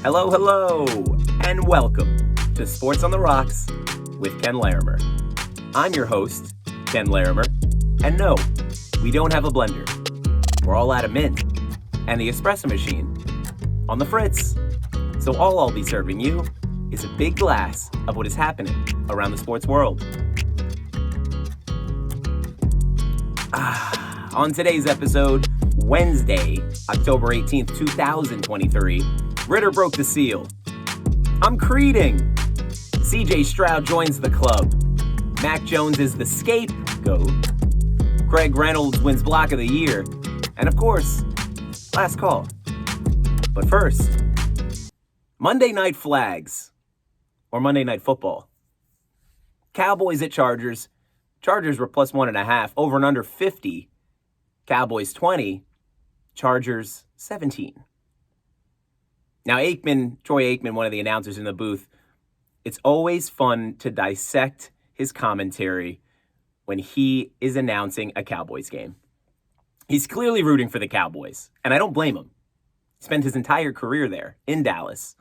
Hello, hello, and welcome to Sports on the Rocks with Ken Larimer. I'm your host, Ken Larimer, and no, we don't have a blender. We're all out of mint and the espresso machine on the fritz. So all I'll be serving you is a big glass of what is happening around the sports world. On today's episode, Wednesday, October 18th, 2023, Ridder broke the seal. I'm creeding. CJ Stroud joins the club. Mac Jones is the scapegoat. Craig Reynolds wins block of the year. And of course, last call. But first, Monday Night Flags, or Monday Night Football. Cowboys at Chargers. Chargers were plus 1.5, over and under 50. Cowboys 20, Chargers 17. Now, Troy Aikman, one of the announcers in the booth, it's always fun to dissect his commentary when he is announcing a Cowboys game. He's clearly rooting for the Cowboys, and I don't blame him. He spent his entire career there in Dallas.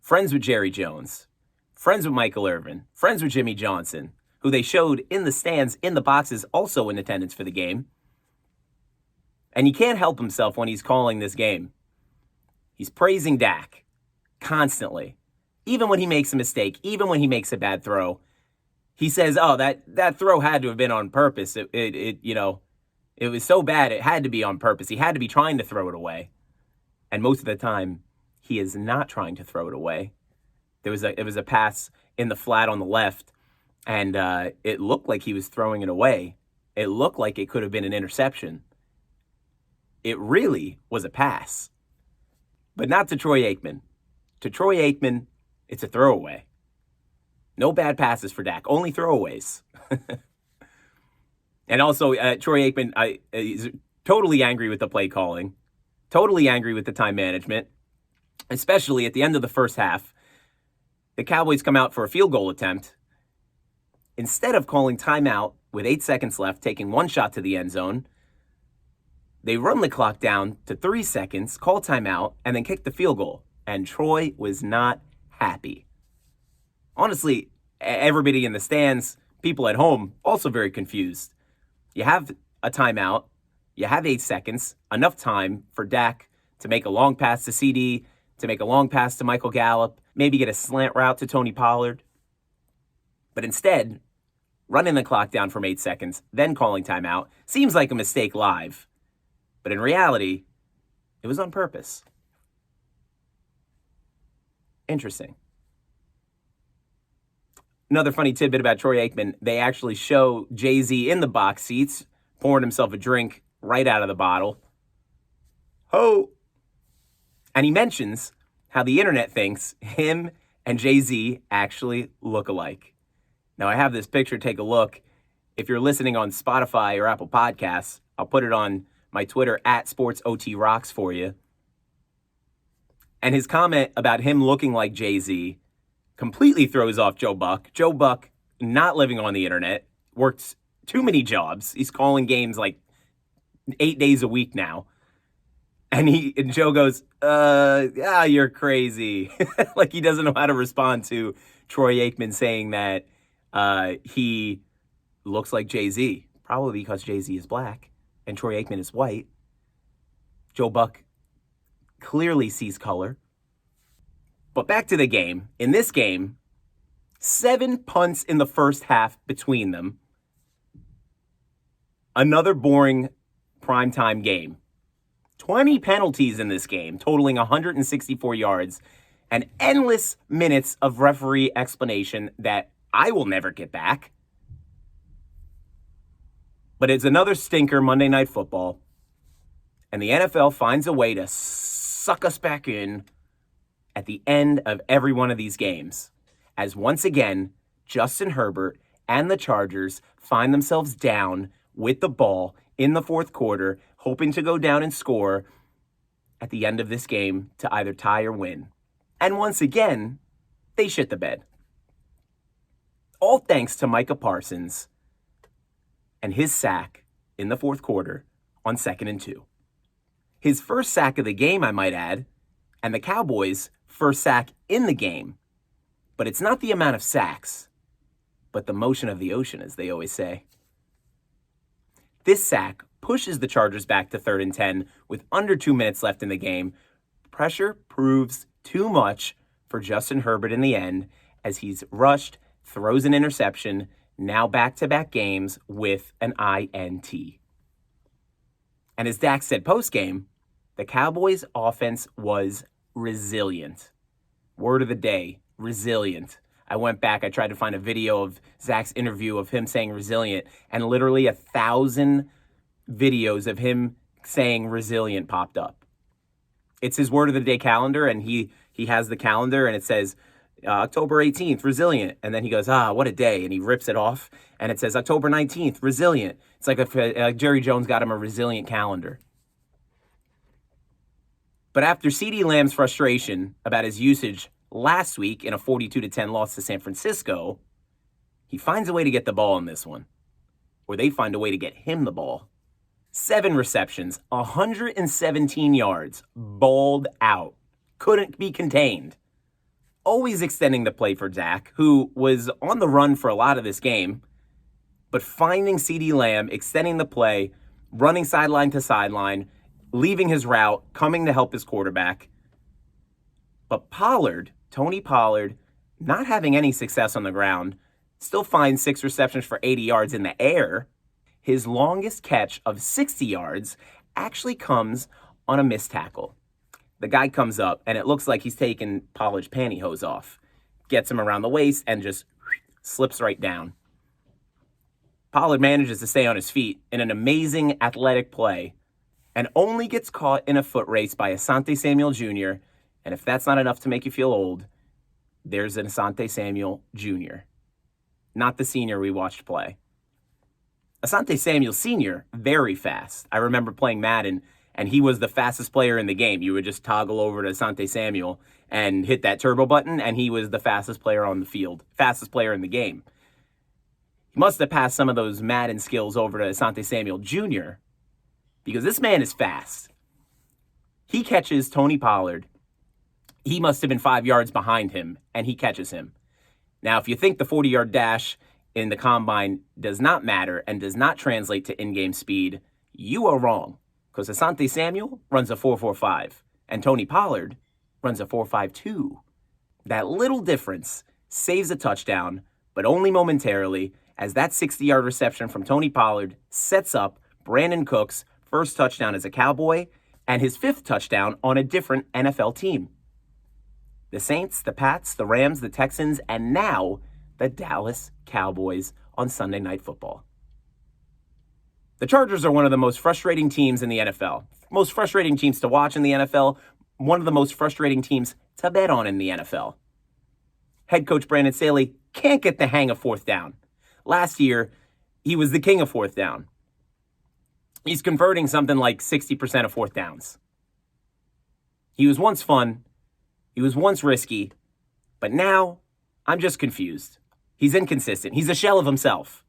Friends with Jerry Jones, friends with Michael Irvin, friends with Jimmy Johnson, who they showed in the stands, in the boxes, also in attendance for the game. And he can't help himself when he's calling this game. He's praising Dak constantly. Even when he makes a mistake, even when he makes a bad throw, he says, oh, that throw had to have been on purpose. It was so bad, it had to be on purpose. He had to be trying to throw it away. And most of the time, he is not trying to throw it away. It was a pass in the flat on the left, and it looked like he was throwing it away. It looked like it could have been an interception. It really was a pass. But not to Troy Aikman. To Troy Aikman, it's a throwaway. No bad passes for Dak, only throwaways. And also, Troy Aikman is totally angry with the play calling, totally angry with the time management, especially at the end of the first half. The Cowboys come out for a field goal attempt. Instead of calling timeout with 8 seconds left, taking one shot to the end zone, they run the clock down to 3 seconds, call timeout, and then kick the field goal. And Troy was not happy. Honestly, everybody in the stands, people at home, also very confused. You have a timeout, you have 8 seconds, enough time for Dak to make a long pass to CD, to make a long pass to Michael Gallup, maybe get a slant route to Tony Pollard. But instead, running the clock down from 8 seconds, then calling timeout, seems like a mistake live. But in reality, it was on purpose. Interesting. Another funny tidbit about Troy Aikman, they actually show Jay-Z in the box seats, pouring himself a drink right out of the bottle. Ho! And he mentions how the internet thinks him and Jay-Z actually look alike. Now, I have this picture. Take a look. If you're listening on Spotify or Apple Podcasts, I'll put it on my Twitter at SportsOTRocks for you. And his comment about him looking like Jay-Z completely throws off Joe Buck. Joe Buck, not living on the internet, works too many jobs. He's calling games like 8 days a week now. And Joe goes, you're crazy. Like he doesn't know how to respond to Troy Aikman saying that he looks like Jay-Z. Probably because Jay-Z is black and Troy Aikman is white. Joe Buck clearly sees color. But back to the game. In this game, 7 punts in the first half between them. Another boring primetime game. 20 penalties in this game, totaling 164 yards, and endless minutes of referee explanation that I will never get back. But it's another stinker Monday Night Football, and the NFL finds a way to suck us back in at the end of every one of these games, as once again, Justin Herbert and the Chargers find themselves down with the ball in the fourth quarter, hoping to go down and score at the end of this game to either tie or win. And once again, they shit the bed. All thanks to Micah Parsons and his sack in the fourth quarter on 2nd and 2. His first sack of the game, I might add, and the Cowboys' first sack in the game. But it's not the amount of sacks, but the motion of the ocean, as they always say. This sack pushes the Chargers back to 3rd and 10 with under 2 minutes left in the game. Pressure proves too much for Justin Herbert in the end as he's rushed, throws an interception, now back-to-back games with an INT. And as Dak said post-game, the Cowboys' offense was resilient. Word of the day, resilient. I went back, I tried to find a video of Zach's interview of him saying resilient, and literally 1,000 videos of him saying resilient popped up. It's his word of the day calendar, and he has the calendar, and it says October 18th, resilient. And then he goes, what a day. And he rips it off, and it says October 19th, resilient. It's like if Jerry Jones got him a resilient calendar. But after CeeDee Lamb's frustration about his usage last week in a 42-10 loss to San Francisco, he finds a way to get the ball in this one. Or they find a way to get him the ball. 7 receptions, 117 yards, balled out. Couldn't be contained. Always extending the play for Dak, who was on the run for a lot of this game, but finding CeeDee Lamb, extending the play, running sideline to sideline, leaving his route, coming to help his quarterback. But Tony Pollard, not having any success on the ground, still finds 6 receptions for 80 yards in the air. His longest catch of 60 yards actually comes on a missed tackle. The guy comes up, and it looks like he's taking Pollard's pantyhose off. Gets him around the waist and just slips right down. Pollard manages to stay on his feet in an amazing athletic play and only gets caught in a foot race by Asante Samuel Jr., and if that's not enough to make you feel old, there's an Asante Samuel Jr., not the senior we watched play. Asante Samuel Sr., very fast. I remember playing Madden, and he was the fastest player in the game. You would just toggle over to Asante Samuel and hit that turbo button, and he was the fastest player on the field, fastest player in the game. He must have passed some of those Madden skills over to Asante Samuel Jr., because this man is fast. He catches Tony Pollard. He must have been 5 yards behind him, and he catches him. Now, if you think the 40-yard dash in the combine does not matter and does not translate to in-game speed, you are wrong, because Asante Samuel runs a 4.45, and Tony Pollard runs a 4.52. That little difference saves a touchdown, but only momentarily, as that 60-yard reception from Tony Pollard sets up Brandon Cook's first touchdown as a Cowboy and his 5th touchdown on a different NFL team. The Saints, the Pats, the Rams, the Texans, and now the Dallas Cowboys on Sunday Night Football. The Chargers are one of the most frustrating teams in the NFL. Most frustrating teams to watch in the NFL. One of the most frustrating teams to bet on in the NFL. Head coach Brandon Staley can't get the hang of 4th down. Last year, he was the king of 4th down. He's converting something like 60% of 4th downs. He was once fun. He was once risky. But now, I'm just confused. He's inconsistent. He's a shell of himself.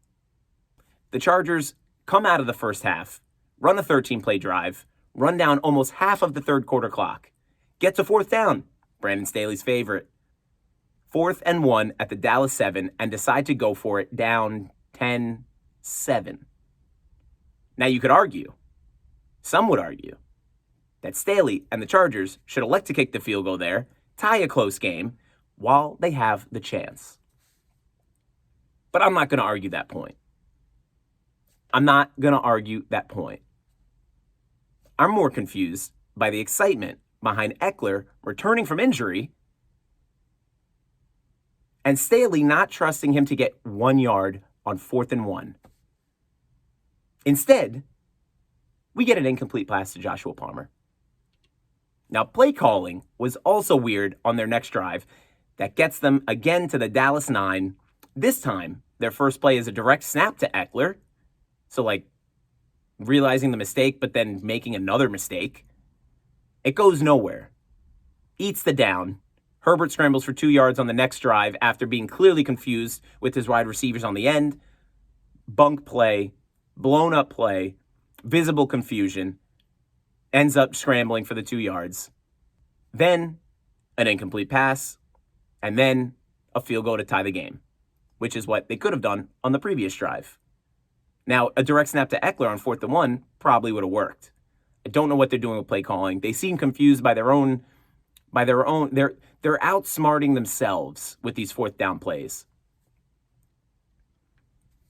The Chargers come out of the first half, run a 13-play drive, run down almost half of the third quarter clock, get to 4th down, Brandon Staley's favorite. 4th and 1 at the Dallas 7 and decide to go for it down 10-7. Now you could argue, some would argue, that Staley and the Chargers should elect to kick the field goal there, tie a close game, while they have the chance. But I'm not going to argue that point. I'm more confused by the excitement behind Eckler returning from injury and Staley not trusting him to get 1 yard on 4th and 1. Instead, we get an incomplete pass to Joshua Palmer. Now, play calling was also weird on their next drive. That gets them again to the Dallas 9. This time, their first play is a direct snap to Eckler. So, realizing the mistake, but then making another mistake. It goes nowhere. Eats the down. Herbert scrambles for 2 yards on the next drive after being clearly confused with his wide receivers on the end. Bunk play, blown up play, visible confusion. Ends up scrambling for the 2 yards. then an incomplete pass, and then a field goal to tie the game, which is what they could have done on the previous drive. Now, a direct snap to Eckler on 4th and 1 probably would have worked. I don't know what they're doing with play calling. They seem confused by their own. They're outsmarting themselves with these 4th down plays.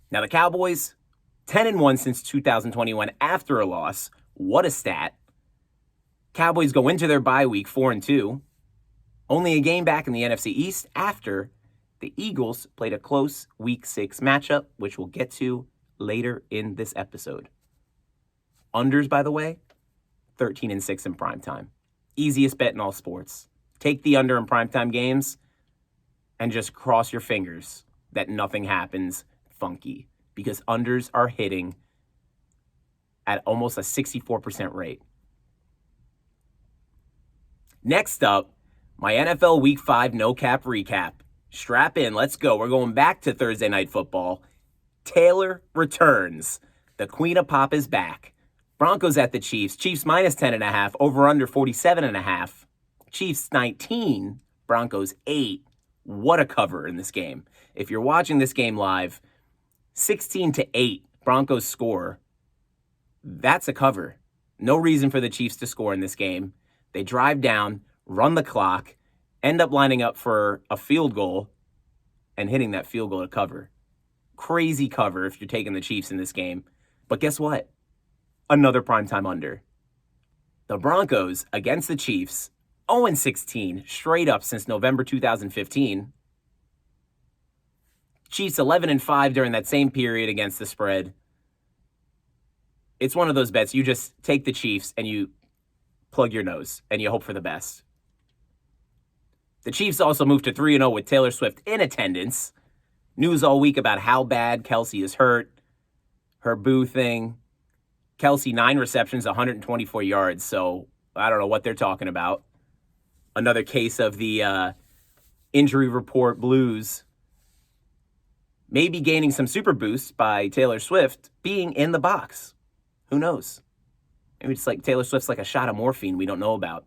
Now the Cowboys, 10-1 since 2021 after a loss. What a stat. Cowboys go into their bye week 4-2. Only a game back in the NFC East after the Eagles played a close Week 6 matchup, which we'll get to later in this episode. Unders, by the way, 13-6 in primetime. Easiest bet in all sports. Take the under in primetime games and just cross your fingers that nothing happens funky, because unders are hitting at almost a 64% rate. Next up, my NFL Week 5 no-cap recap. Strap in, let's go. We're going back to Thursday Night Football. Taylor returns. The Queen of Pop is back. Broncos at the Chiefs. Chiefs minus 10.5. Over-under 47.5. Chiefs 19. Broncos 8. What a cover in this game. If you're watching this game live, 16-8 Broncos score. That's a cover. No reason for the Chiefs to score in this game. They drive down, run the clock, end up lining up for a field goal and hitting that field goal to cover. Crazy cover if you're taking the Chiefs in this game. But guess what? Another primetime under. The Broncos against the Chiefs, 0-16, straight up since November 2015. Chiefs 11-5 during that same period against the spread. It's one of those bets. You just take the Chiefs and you plug your nose and you hope for the best. The Chiefs also moved to 3-0 with Taylor Swift in attendance. News all week about how bad Kelsey is hurt. Her boo thing. Kelsey, 9 receptions, 124 yards. So I don't know what they're talking about. Another case of the injury report blues. Maybe gaining some super boost by Taylor Swift being in the box. Who knows? Maybe it's like Taylor Swift's like a shot of morphine we don't know about.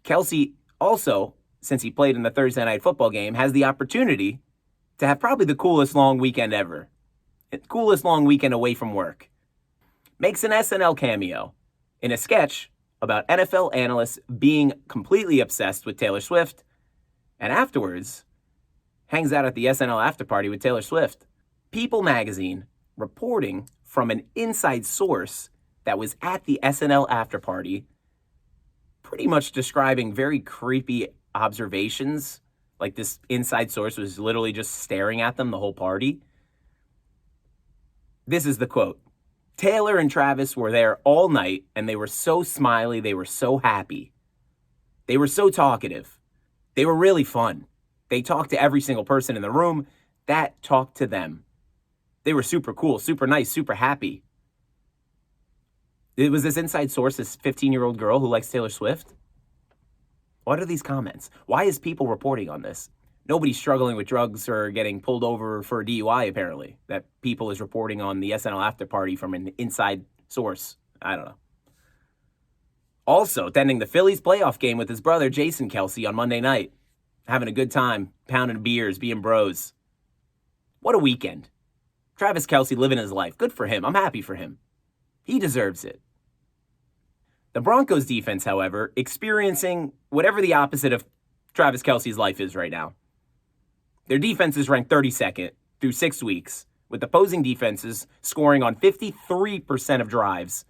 Kelsey also, since he played in the Thursday Night Football game, has the opportunity to have probably the coolest long weekend ever. Coolest long weekend away from work. Makes an SNL cameo in a sketch about NFL analysts being completely obsessed with Taylor Swift, and afterwards hangs out at the SNL after party with Taylor Swift. People magazine reporting from an inside source that was at the SNL after party, pretty much describing very creepy observations. Like this inside source was literally just staring at them the whole party. This is the quote. Taylor and Travis were there all night and they were so smiley. They were so happy. They were so talkative. They were really fun. They talked to every single person in the room that talked to them. They were super cool, super nice, super happy. It was this inside source, this 15-year-old girl who likes Taylor Swift. What are these comments? Why is people reporting on this? Nobody's struggling with drugs or getting pulled over for a DUI, apparently. That people is reporting on the SNL after party from an inside source. I don't know. Also, attending the Phillies playoff game with his brother, Jason Kelsey, on Monday night. Having a good time, pounding beers, being bros. What a weekend. Travis Kelsey living his life. Good for him. I'm happy for him. He deserves it. The Broncos defense, however, experiencing whatever the opposite of Travis Kelsey's life is right now. Their defense is ranked 32nd through 6 weeks, with opposing defenses scoring on 53% of drives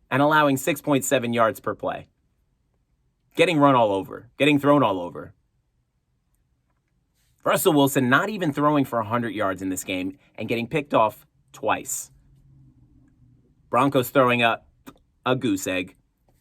and allowing 6.7 yards per play. Getting run all over, getting thrown all over. Russell Wilson not even throwing for 100 yards in this game and getting picked off twice. Broncos throwing up a goose egg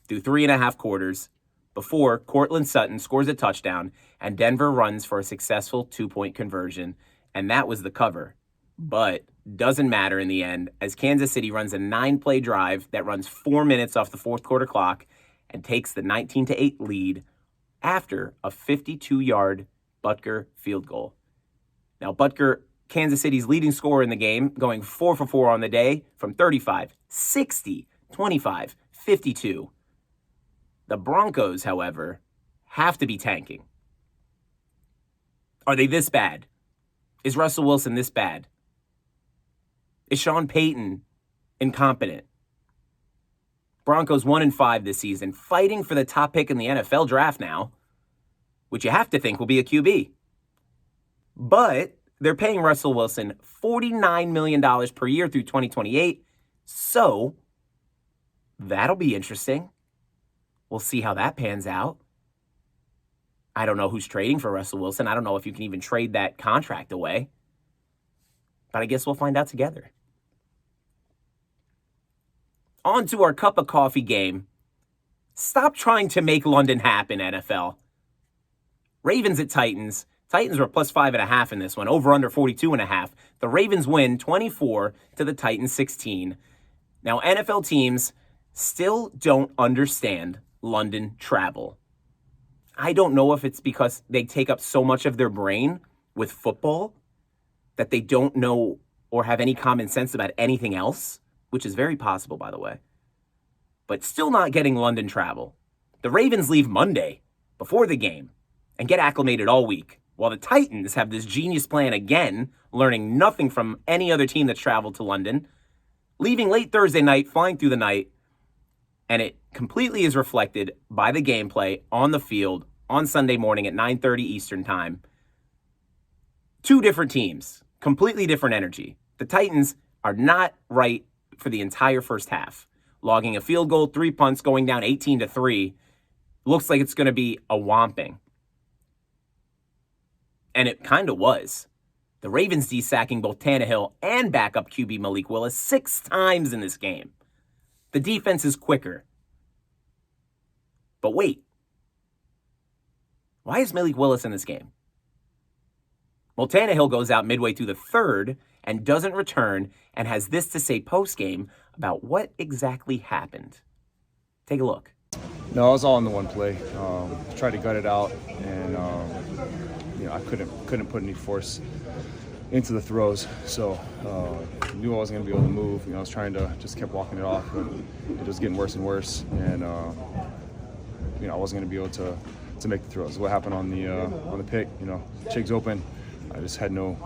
through 3.5 quarters before Cortland Sutton scores a touchdown and Denver runs for a successful 2-point conversion, and that was the cover. But doesn't matter in the end, as Kansas City runs a 9-play drive that runs 4 minutes off the fourth quarter clock and takes the 19-8 lead after a 52-yard Butker field goal. Now, Butker, Kansas City's leading scorer in the game, going 4 for 4 on the day from 35, 60, 25, 52. The Broncos, however, have to be tanking. Are they this bad? Is Russell Wilson this bad? Is Sean Payton incompetent? Broncos 1-5 this season, fighting for the top pick in the NFL draft now, which you have to think will be a QB. But they're paying Russell Wilson $49 million per year through 2028, so that'll be interesting. We'll see how that pans out. I don't know who's trading for Russell Wilson. I don't know if you can even trade that contract away. But I guess we'll find out together. On to our cup of coffee game. Stop trying to make London happen, NFL. Ravens at Titans. Titans were plus 5.5 in this one. Over under 42.5. The Ravens win 24 to the Titans 16. Now, NFL teams still don't understand London travel. I don't know if it's because they take up so much of their brain with football that they don't know or have any common sense about anything else, which is very possible, by the way. But still not getting London travel. The Ravens leave Monday before the game and get acclimated all week, while the Titans have this genius plan again, learning nothing from any other team that's traveled to London, leaving late Thursday night, flying through the night, and it completely is reflected by the gameplay on the field on Sunday morning at 9:30 Eastern time. Two different teams, completely different energy. The Titans are not right for the entire first half, logging a field goal, 3 punts, going down 18-3. Looks like it's going to be a whomping. And it kind of was. The Ravens de-sacking both Tannehill and backup QB Malik Willis 6 times in this game. The defense is quicker. But wait. Why is Malik Willis in this game? Well, Tannehill goes out midway through the third and doesn't return and has this to say post-game about what exactly happened. Take a look. No, it was all in the one play. Tried to gut it out, and I couldn't put any force into the throws. So knew I wasn't going to be able to move. I was trying to just kept walking it off, but it was getting worse and worse, and I wasn't going to be able to make the throws. What happened on the pick? Chig's open. I just had no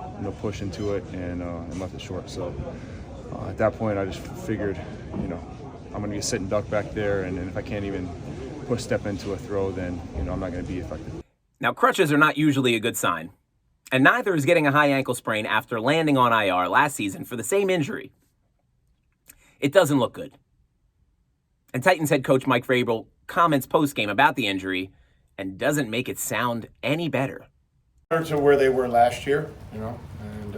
push into it and left it short. So at that point, I just figured, I'm going to be a sitting duck back there, and if I can't even step into a throw, then I'm not going to be effective. Now, crutches are not usually a good sign, and neither is getting a high ankle sprain after landing on IR last season for the same injury. It doesn't look good. And Titans head coach Mike Vrabel comments post-game about the injury and doesn't make it sound any better. To where they were last year, and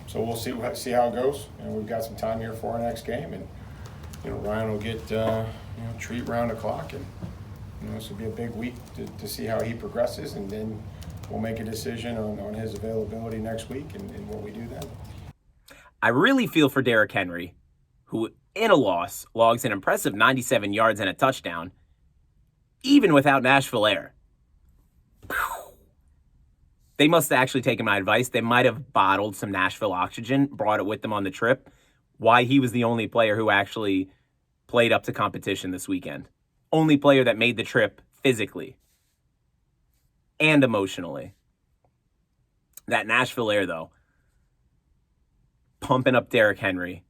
so we'll see how it goes. We've got some time here for our next game, and Ryan will get treat round the clock, and this will be a big week to see how he progresses, and then we'll make a decision on his availability next week and what we do then. I really feel for Derrick Henry, who in a loss logs an impressive 97 yards and a touchdown, even without Nashville Air. They must have actually taken my advice. They might have bottled some Nashville oxygen, brought it with them on the trip. Why he was the only player who actually played up to competition this weekend. Only player that made the trip physically and emotionally. That Nashville Air, though, pumping up Derrick Henry.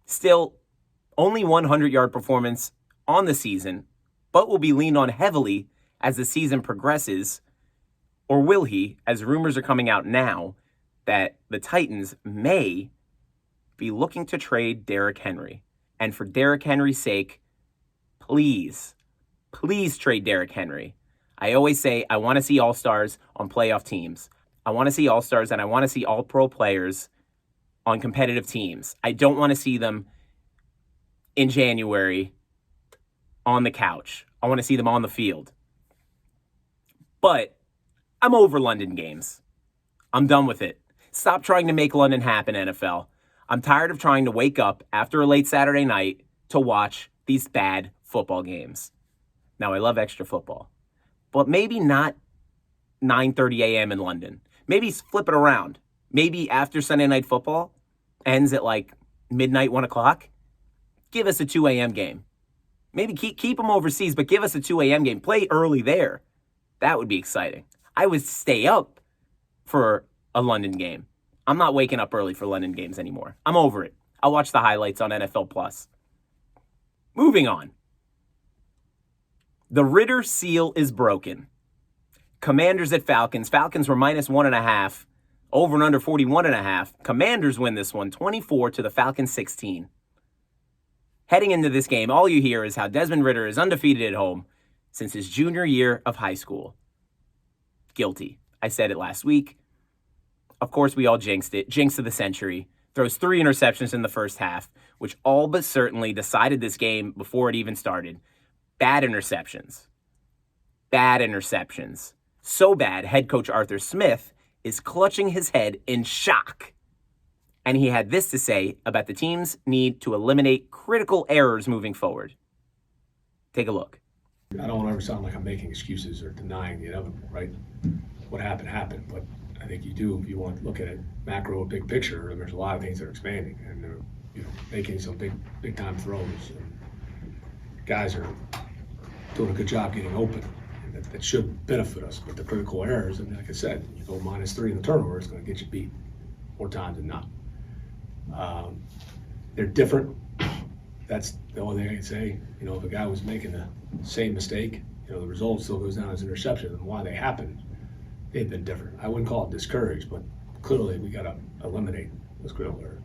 Still, only 100-yard performance on the season, but will be leaned on heavily as the season progresses. Or will he, as rumors are coming out now, that the Titans may be looking to trade Derrick Henry. And for Derrick Henry's sake, please trade Derrick Henry. I always say I want to see all-stars on playoff teams. I want to see all-stars and I want to see all-pro players on competitive teams. I don't want to see them in January on the couch. I want to see them on the field. But I'm over London games. I'm done with it. Stop trying to make London happen, NFL. I'm tired of trying to wake up after a late Saturday night to watch these bad football games. Now, I love extra football, but maybe not 9:30 a.m. in London. Maybe flip it around. Maybe after Sunday Night Football ends at like midnight, 1 o'clock, give us a 2 a.m. game. Maybe keep them overseas, but give us a 2 a.m. game. Play early there. That would be exciting. I would stay up for a London game. I'm not waking up early for London games anymore. I'm over it. I'll watch the highlights on NFL Plus. Moving on. The Ridder seal is broken. Commanders at Falcons. Falcons were minus 1.5. Over and under 41.5. Commanders win this one, 24 to the Falcons 16. Heading into this game, all you hear is how Desmond Ridder is undefeated at home since his junior year of high school. Guilty. I said it last week. Of course, we all jinxed it. Jinx of the century. Throws 3 interceptions in the first half, which all but certainly decided this game before it even started. Bad interceptions. Bad interceptions. So bad, head coach Arthur Smith is clutching his head in shock. And he had this to say about the team's need to eliminate critical errors moving forward. Take a look. I don't want to ever sound like I'm making excuses or denying the inevitable, right? What happened, happened. But I think you do, if you want to look at it macro, big picture, and there's a lot of things that are expanding and they're making some big time throws. And guys are doing a good job getting open. And that should benefit us. But the critical errors, and like I said, you go -3 in the turnover, it's going to get you beat more times than not. They're different. That's the only thing I can say. If a guy was making the same mistake, the result still goes down as interception. And why they happened, they've been different. I wouldn't call it discouraged, but clearly we got to eliminate those critical errors.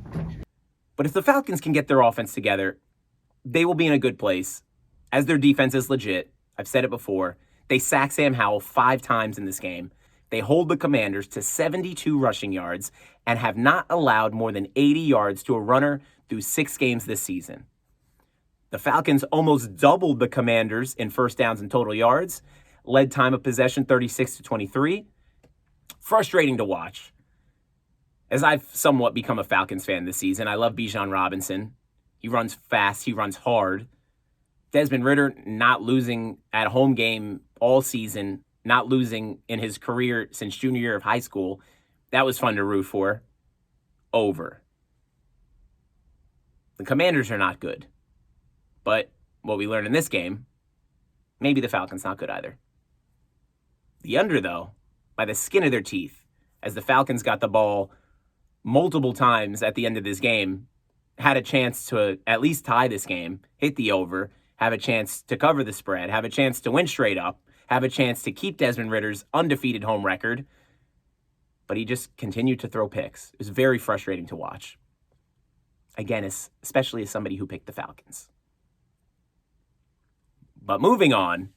But if the Falcons can get their offense together, they will be in a good place, as their defense is legit. I've said it before. They sack Sam Howell 5 times in this game. They hold the Commanders to 72 rushing yards and have not allowed more than 80 yards to a runner through 6 games this season. The Falcons almost doubled the Commanders in first downs and total yards, led time of possession 36-23. Frustrating to watch. As I've somewhat become a Falcons fan this season, I love Bijan Robinson. He runs fast, he runs hard. Desmond Ridder not losing at a home game all season, not losing in his career since junior year of high school. That was fun to root for. Over. The Commanders are not good. But what we learned in this game, maybe the Falcons not good either. The under, though, by the skin of their teeth, as the Falcons got the ball multiple times at the end of this game, had a chance to at least tie this game, hit the over, have a chance to cover the spread, have a chance to win straight up, have a chance to keep Desmond Ridder's undefeated home record. But he just continued to throw picks. It was very frustrating to watch. Again, especially as somebody who picked the Falcons. But moving on,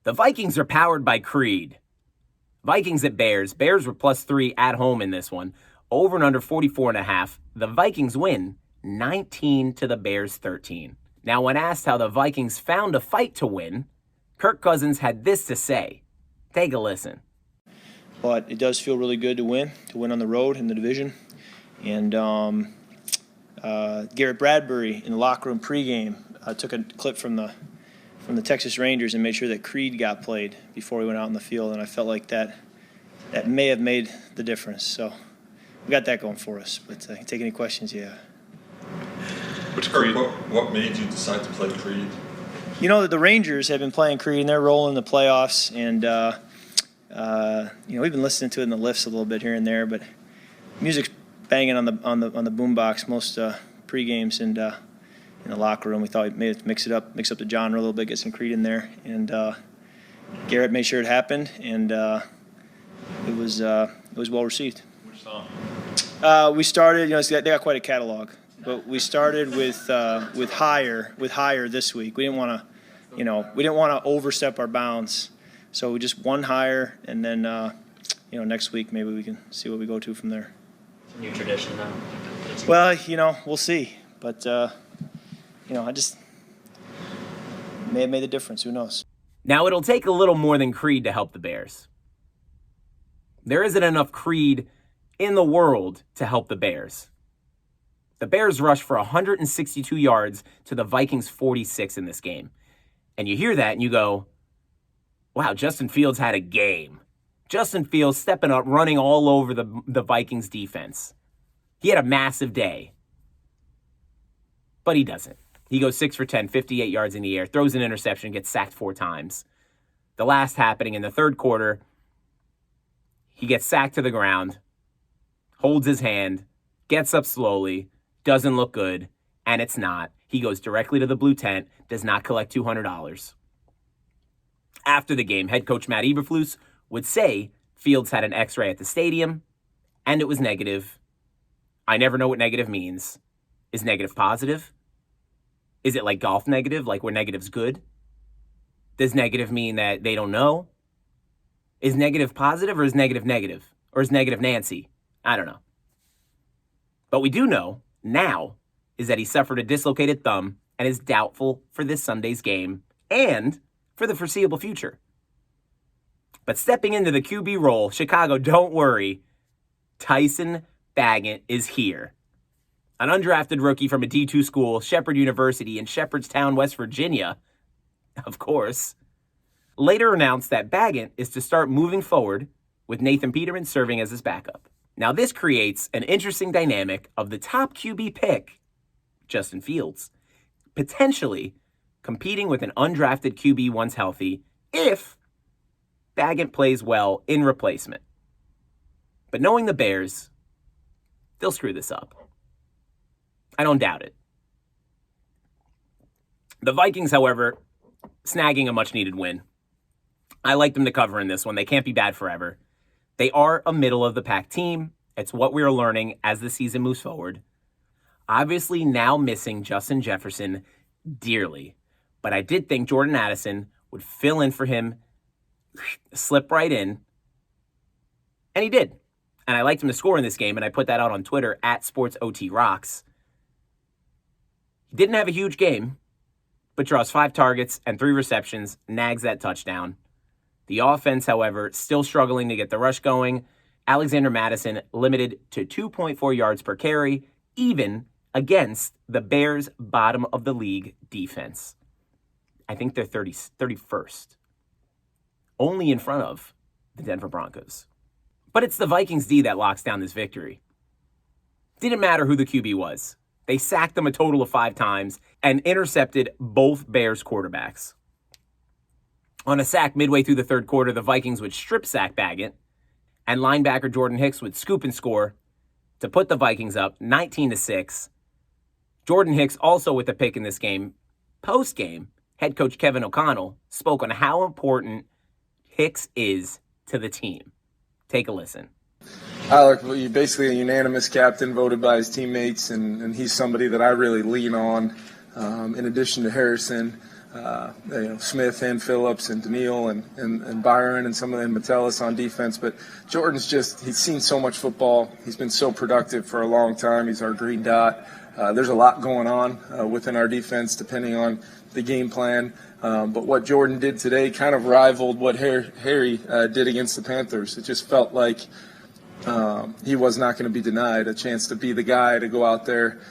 the Vikings are powered by Creed. Vikings at Bears. Bears were +3 at home in this one. Over and under 44.5. The Vikings win 19 to the Bears 13. Now, when asked how the Vikings found a fight to win, Kirk Cousins had this to say. Take a listen. But it does feel really good to win on the road in the division. And Garrett Bradbury in the locker room pregame took a clip from the Texas Rangers and made sure that Creed got played before he went out in the field. And I felt like that may have made the difference. So we got that going for us. But take any questions, yeah. Which Creed? What made you decide to play Creed? The Rangers have been playing Creed, and they're rolling in the playoffs. And, we've been listening to it in the lifts a little bit here and there. But music's banging on the boombox most pre-games and in the locker room. We thought we'd mix up the genre a little bit, get some Creed in there. And Garrett made sure it happened, and it was well received. Which song? We started, they got quite a catalog. But we started with higher this week. We didn't want to overstep our bounds, so we just one higher, and then next week maybe we can see what we go to from there. It's a new tradition now. Well, we'll see, but I just may have made the difference. Who knows? Now, it'll take a little more than Creed to help the Bears. There isn't enough Creed in the world to help the Bears. The Bears rushed for 162 yards to the Vikings 46 in this game. And you hear that and you go, wow, Justin Fields had a game. Justin Fields stepping up, running all over the Vikings defense. He had a massive day. But he doesn't. He goes 6 for 10, 58 yards in the air, throws an interception, gets sacked 4 times. The last happening in the third quarter, he gets sacked to the ground, holds his hand, gets up slowly, doesn't look good, and it's not. He goes directly to the blue tent, does not collect $200. After the game, head coach Matt Eberflus would say Fields had an x-ray at the stadium, and it was negative. I never know what negative means. Is negative positive? Is it like golf negative, like where negative's good? Does negative mean that they don't know? Is negative positive or is negative negative? Or is negative Nancy? I don't know. But we do know now is that he suffered a dislocated thumb and is doubtful for this Sunday's game and for the foreseeable future. But stepping into the QB role, Chicago, don't worry, Tyson Bagent is here. An undrafted rookie from a D2 school, Shepherd University in Shepherdstown, West Virginia, of course, later announced that Bagent is to start moving forward with Nathan Peterman serving as his backup. Now, this creates an interesting dynamic of the top QB pick, Justin Fields, potentially competing with an undrafted QB once healthy if Bagent plays well in replacement. But knowing the Bears, they'll screw this up. I don't doubt it. The Vikings, however, snagging a much-needed win. I like them to cover in this one. They can't be bad forever. They are a middle-of-the-pack team. It's what we're learning as the season moves forward. Obviously now missing Justin Jefferson dearly. But I did think Jordan Addison would fill in for him, slip right in. And he did. And I liked him to score in this game, and I put that out on Twitter, @SportsOTRocks. He didn't have a huge game, but draws 5 targets and 3 receptions, nags that touchdown. The offense, however, still struggling to get the rush going. Alexander Mattison limited to 2.4 yards per carry, even against the Bears' bottom-of-the-league defense. I think they're 31st. Only in front of the Denver Broncos. But it's the Vikings D that locks down this victory. Didn't matter who the QB was. They sacked them a total of 5 times and intercepted both Bears quarterbacks. On a sack midway through the third quarter, the Vikings would strip sack Bagent, and linebacker Jordan Hicks would scoop and score to put the Vikings up 19-6. Jordan Hicks also with a pick in this game. Post-game, head coach Kevin O'Connell spoke on how important Hicks is to the team. Take a listen. Alec, you're basically a unanimous captain voted by his teammates, and he's somebody that I really lean on. In addition to Harrison, Smith and Phillips and Daniil and Byron and some of them Metellus on defense. But Jordan's he's seen so much football. He's been so productive for a long time. He's our green dot. There's a lot going on within our defense depending on the game plan. But what Jordan did today kind of rivaled what Harry did against the Panthers. It just felt like he was not going to be denied a chance to be the guy to go out there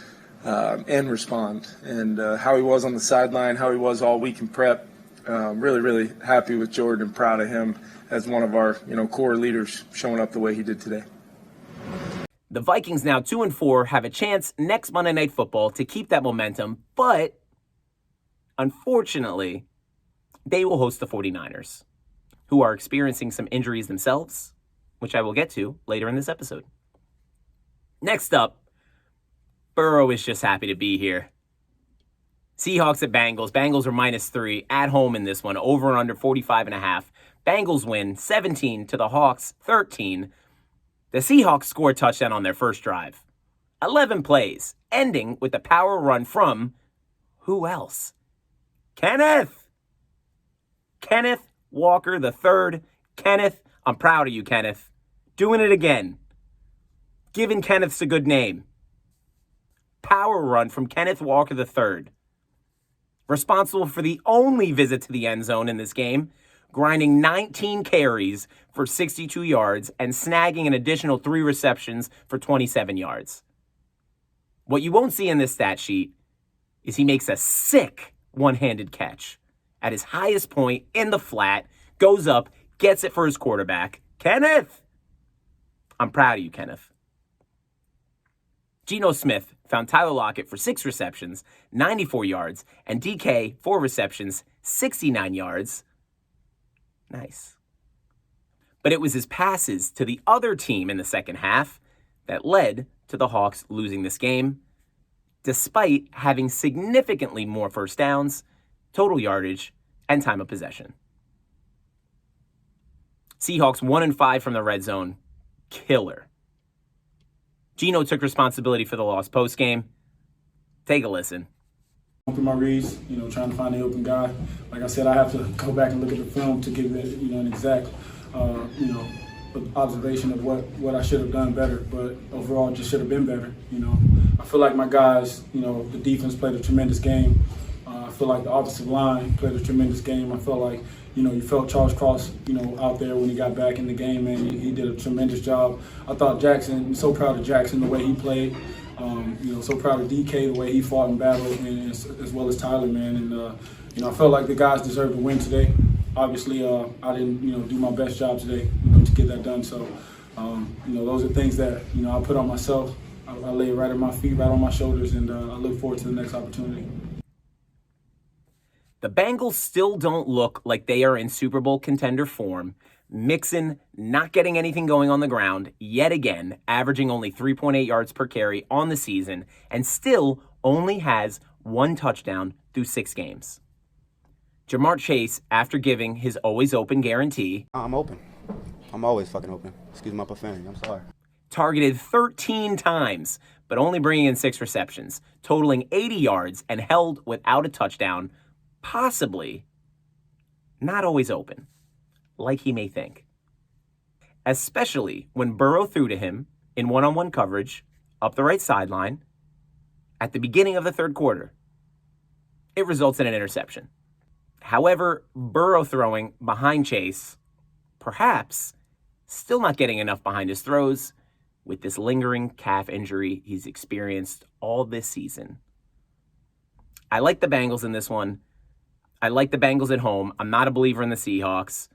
and respond. And how he was on the sideline, how he was all week in prep, really, really happy with Jordan and proud of him as one of our core leaders showing up the way he did today. The Vikings now 2-4 have a chance next Monday Night Football to keep that momentum, but unfortunately, they will host the 49ers, who are experiencing some injuries themselves, which I will get to later in this episode. Next up, Burrow is just happy to be here. Seahawks at Bengals. Bengals are -3 at home in this one, over and under 45.5. Bengals win 17 to the Hawks 13. The Seahawks score a touchdown on their first drive. 11 plays, ending with a power run from who else? Kenneth Walker III. Kenneth, I'm proud of you, Kenneth. Doing it again. Giving Kenneth's a good name. Power run from Kenneth Walker III. Responsible for the only visit to the end zone in this game, grinding 19 carries for 62 yards and snagging an additional 3 receptions for 27 yards. What you won't see in this stat sheet is he makes a sick one-handed catch at his highest point in the flat, goes up, gets it for his quarterback. Kenneth! I'm proud of you, Kenneth. Geno Smith found Tyler Lockett for 6 receptions, 94 yards, and DK 4 receptions, 69 yards. Nice. But it was his passes to the other team in the second half that led to the Hawks losing this game, despite having significantly more first downs, total yardage, and time of possession. Seahawks 1-5 from the red zone. Killer. Geno took responsibility for the loss post-game. Take a listen. Through my reads, trying to find the open guy. Like I said, I have to go back and look at the film to give it, an exact, observation of what I should have done better. But overall, it just should have been better. I feel like my guys, the defense played a tremendous game. I feel like the offensive line played a tremendous game. I felt like, you felt Charles Cross, out there when he got back in the game, and he did a tremendous job. I thought Jackson, I'm so proud of Jackson, the way he played. So proud of DK, the way he fought and battled, and as well as Tyler, man. And, I felt like the guys deserved to win today. Obviously, I didn't, do my best job today, to get that done. So, those are things that, I put on myself. I lay it right at my feet, right on my shoulders, and I look forward to the next opportunity. The Bengals still don't look like they are in Super Bowl contender form. Mixon not getting anything going on the ground yet again, averaging only 3.8 yards per carry on the season, and still only has 1 touchdown through 6 games. Jamar Chase, after giving his always open guarantee, I'm open. I'm always fucking open. Excuse my profanity. I'm sorry. Targeted 13 times, but only bringing in 6 receptions, totaling 80 yards and held without a touchdown, possibly not always open, like he may think. Especially when Burrow threw to him in one-on-one coverage up the right sideline at the beginning of the third quarter. It results in an interception. However, Burrow throwing behind Chase, perhaps still not getting enough behind his throws with this lingering calf injury he's experienced all this season. I like the Bengals in this one. I like the Bengals at home. I'm not a believer in the Seahawks.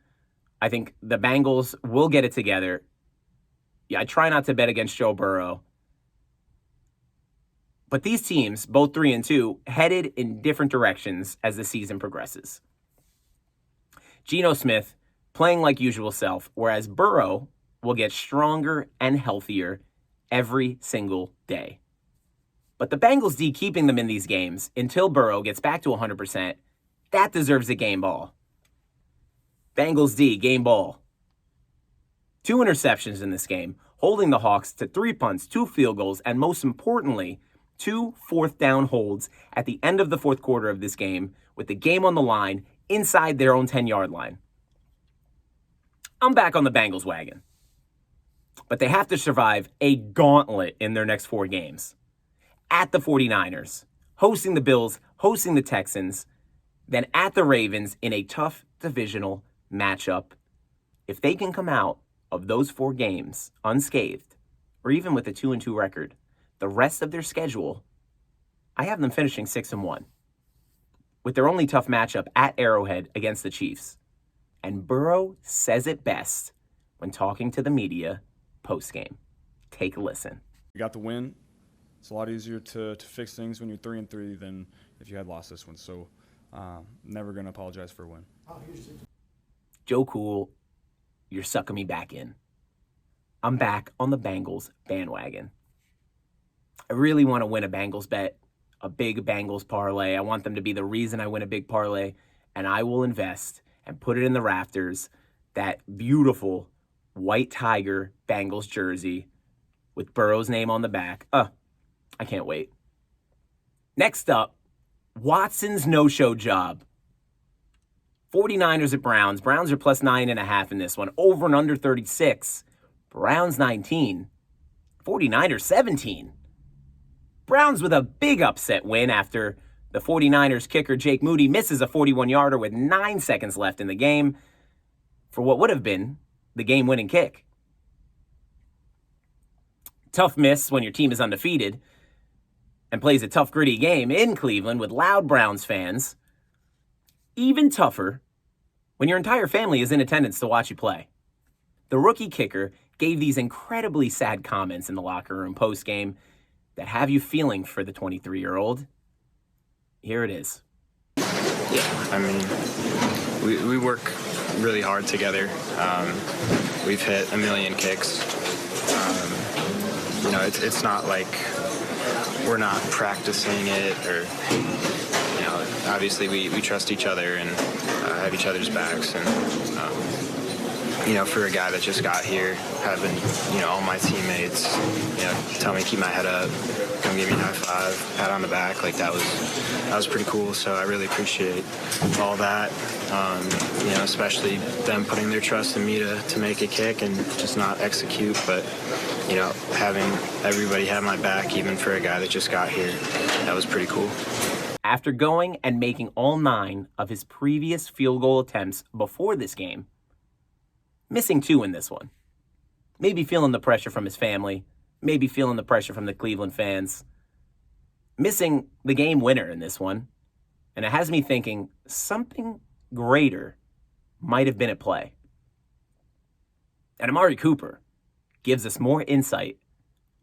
I think the Bengals will get it together. Yeah, I try not to bet against Joe Burrow. But these teams, both 3-2, headed in different directions as the season progresses. Geno Smith playing like usual self, whereas Burrow will get stronger and healthier every single day. But the Bengals D keeping them in these games until Burrow gets back to 100%, that deserves a game ball. Bengals D, game ball. 2 interceptions in this game, holding the Hawks to 3 punts, 2 field goals, and most importantly, 2 fourth-down holds at the end of the fourth quarter of this game with the game on the line inside their own 10-yard line. I'm back on the Bengals wagon. But they have to survive a gauntlet in their next 4 games. At the 49ers, hosting the Bills, hosting the Texans, then at the Ravens in a tough divisional matchup. If they can come out of those 4 games unscathed, or even with a 2-2 record, the rest of their schedule, I have them finishing 6-1, with their only tough matchup at Arrowhead against the Chiefs. And Burrow says it best when talking to the media post-game. Take a listen. We got the win. It's a lot easier to fix things when you're 3-3 than if you had lost this one. So never going to apologize for a win. Joe Cool, you're sucking me back in. I'm back on the Bengals bandwagon. I really want to win a Bengals bet, a big Bengals parlay. I want them to be the reason I win a big parlay, and I will invest and put it in the rafters, that beautiful white tiger Bengals jersey with Burrow's name on the back. I can't wait. Next up, Watson's no-show job. 49ers at Browns. Browns are plus 9.5 in this one. Over and under 36. Browns 19. 49ers 17. Browns with a big upset win after the 49ers kicker Jake Moody misses a 41-yarder with 9 seconds left in the game for what would have been the game-winning kick. Tough miss when your team is undefeated and plays a tough, gritty game in Cleveland with loud Browns fans. Even tougher when your entire family is in attendance to watch you play. The rookie kicker gave these incredibly sad comments in the locker room post-game that have you feeling for the 23-year-old. Here it is. Yeah, I mean, we work really hard together. We've hit a million kicks. You know, it's not like we're not practicing it, or, you know, obviously we trust each other and have each other's backs. And, you know, for a guy that just got here, having, you know, all my teammates, you know, tell me to keep my head up, come give me a high five, pat on the back, like that was pretty cool. So I really appreciate all that. You know, especially them putting their trust in me to make a kick and just not execute. But, you know, having everybody have my back, even for a guy that just got here, that was pretty cool. After going and making all 9 of his previous field goal attempts before this game, missing 2 in this one, maybe feeling the pressure from his family, maybe feeling the pressure from the Cleveland fans, missing the game winner in this one, and it has me thinking something greater might have been at play. And Amari Cooper gives us more insight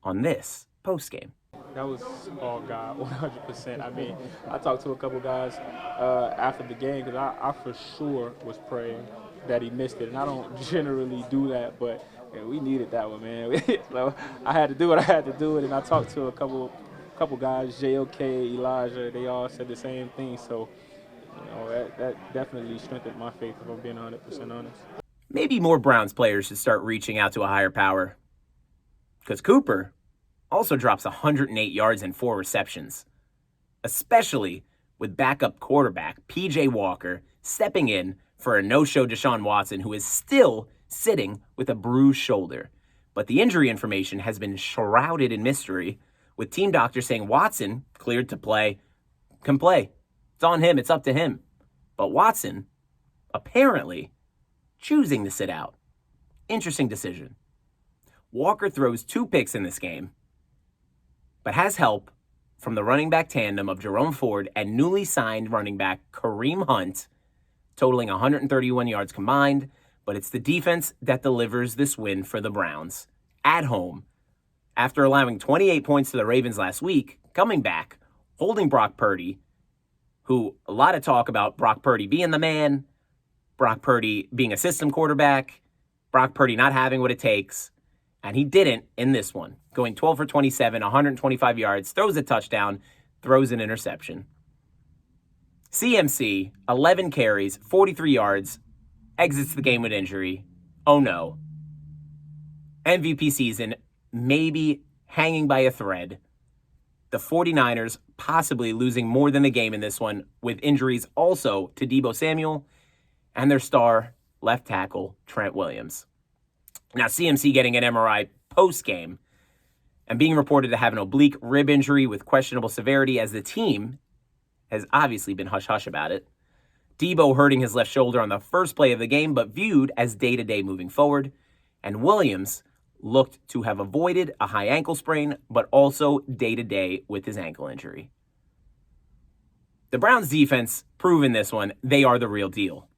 on this postgame. That was all God, 100%. I mean, I talked to a couple guys after the game because I for sure was praying that he missed it. And I don't generally do that, but yeah, we needed that one, man. So I had to do what I had to do, and I talked to a couple guys, JOK, Elijah, they all said the same thing. So, you know, that definitely strengthened my faith, if I'm being 100% honest. Maybe more Browns players should start reaching out to a higher power, because Cooper also drops 108 yards and 4 receptions, especially with backup quarterback P.J. Walker stepping in for a no-show Deshaun Watson, who is still sitting with a bruised shoulder. But the injury information has been shrouded in mystery, with team doctors saying Watson, cleared to play, can play. It's on him. It's up to him. But Watson, apparently, choosing to sit out. Interesting decision. Walker throws 2 picks in this game, but has help from the running back tandem of Jerome Ford and newly signed running back Kareem Hunt, totaling 131 yards combined. But it's the defense that delivers this win for the Browns at home. After allowing 28 points to the Ravens last week, coming back, holding Brock Purdy, who a lot of talk about Brock Purdy being the man, Brock Purdy being a system quarterback, Brock Purdy not having what it takes. And he didn't in this one, going 12 for 27, 125 yards, throws a touchdown, throws an interception. CMC, 11 carries, 43 yards, exits the game with injury. Oh no. MVP season, maybe hanging by a thread. The 49ers possibly losing more than a game in this one, with injuries also to Deebo Samuel and their star left tackle, Trent Williams. Now, CMC getting an MRI post-game and being reported to have an oblique rib injury with questionable severity, as the team has obviously been hush-hush about it. Deebo hurting his left shoulder on the first play of the game, but viewed as day-to-day moving forward. And Williams looked to have avoided a high ankle sprain, but also day-to-day with his ankle injury. The Browns defense prove in this one they are the real deal,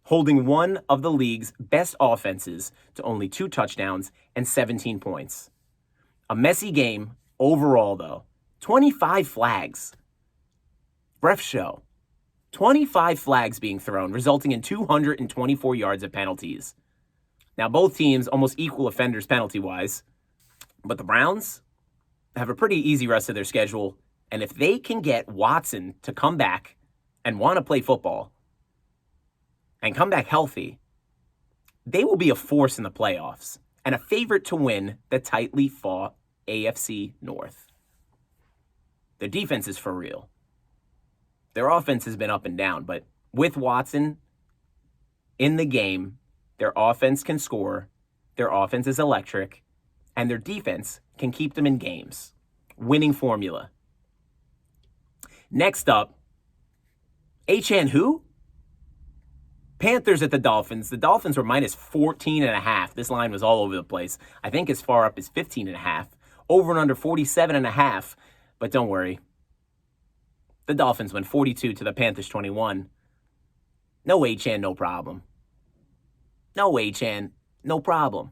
holding one of the league's best offenses to only 2 touchdowns and 17 points. A messy game overall, though. 25 flags. Ref show. 25 flags being thrown, resulting in 224 yards of penalties. Now, both teams almost equal offenders penalty-wise, but the Browns have a pretty easy rest of their schedule, and if they can get Watson to come back and want to play football and come back healthy, they will be a force in the playoffs and a favorite to win the tightly fought AFC North. Their defense is for real. Their offense has been up and down, but with Watson in the game, their offense can score, their offense is electric, and their defense can keep them in games. Winning formula. Next up, Achane Who? Panthers at the Dolphins. The Dolphins were minus 14.5. This line was all over the place. I think as far up as 15.5. Over and under 47.5. But don't worry. The Dolphins went 42 to the Panthers 21. No Achane, no problem. No Achane, no problem.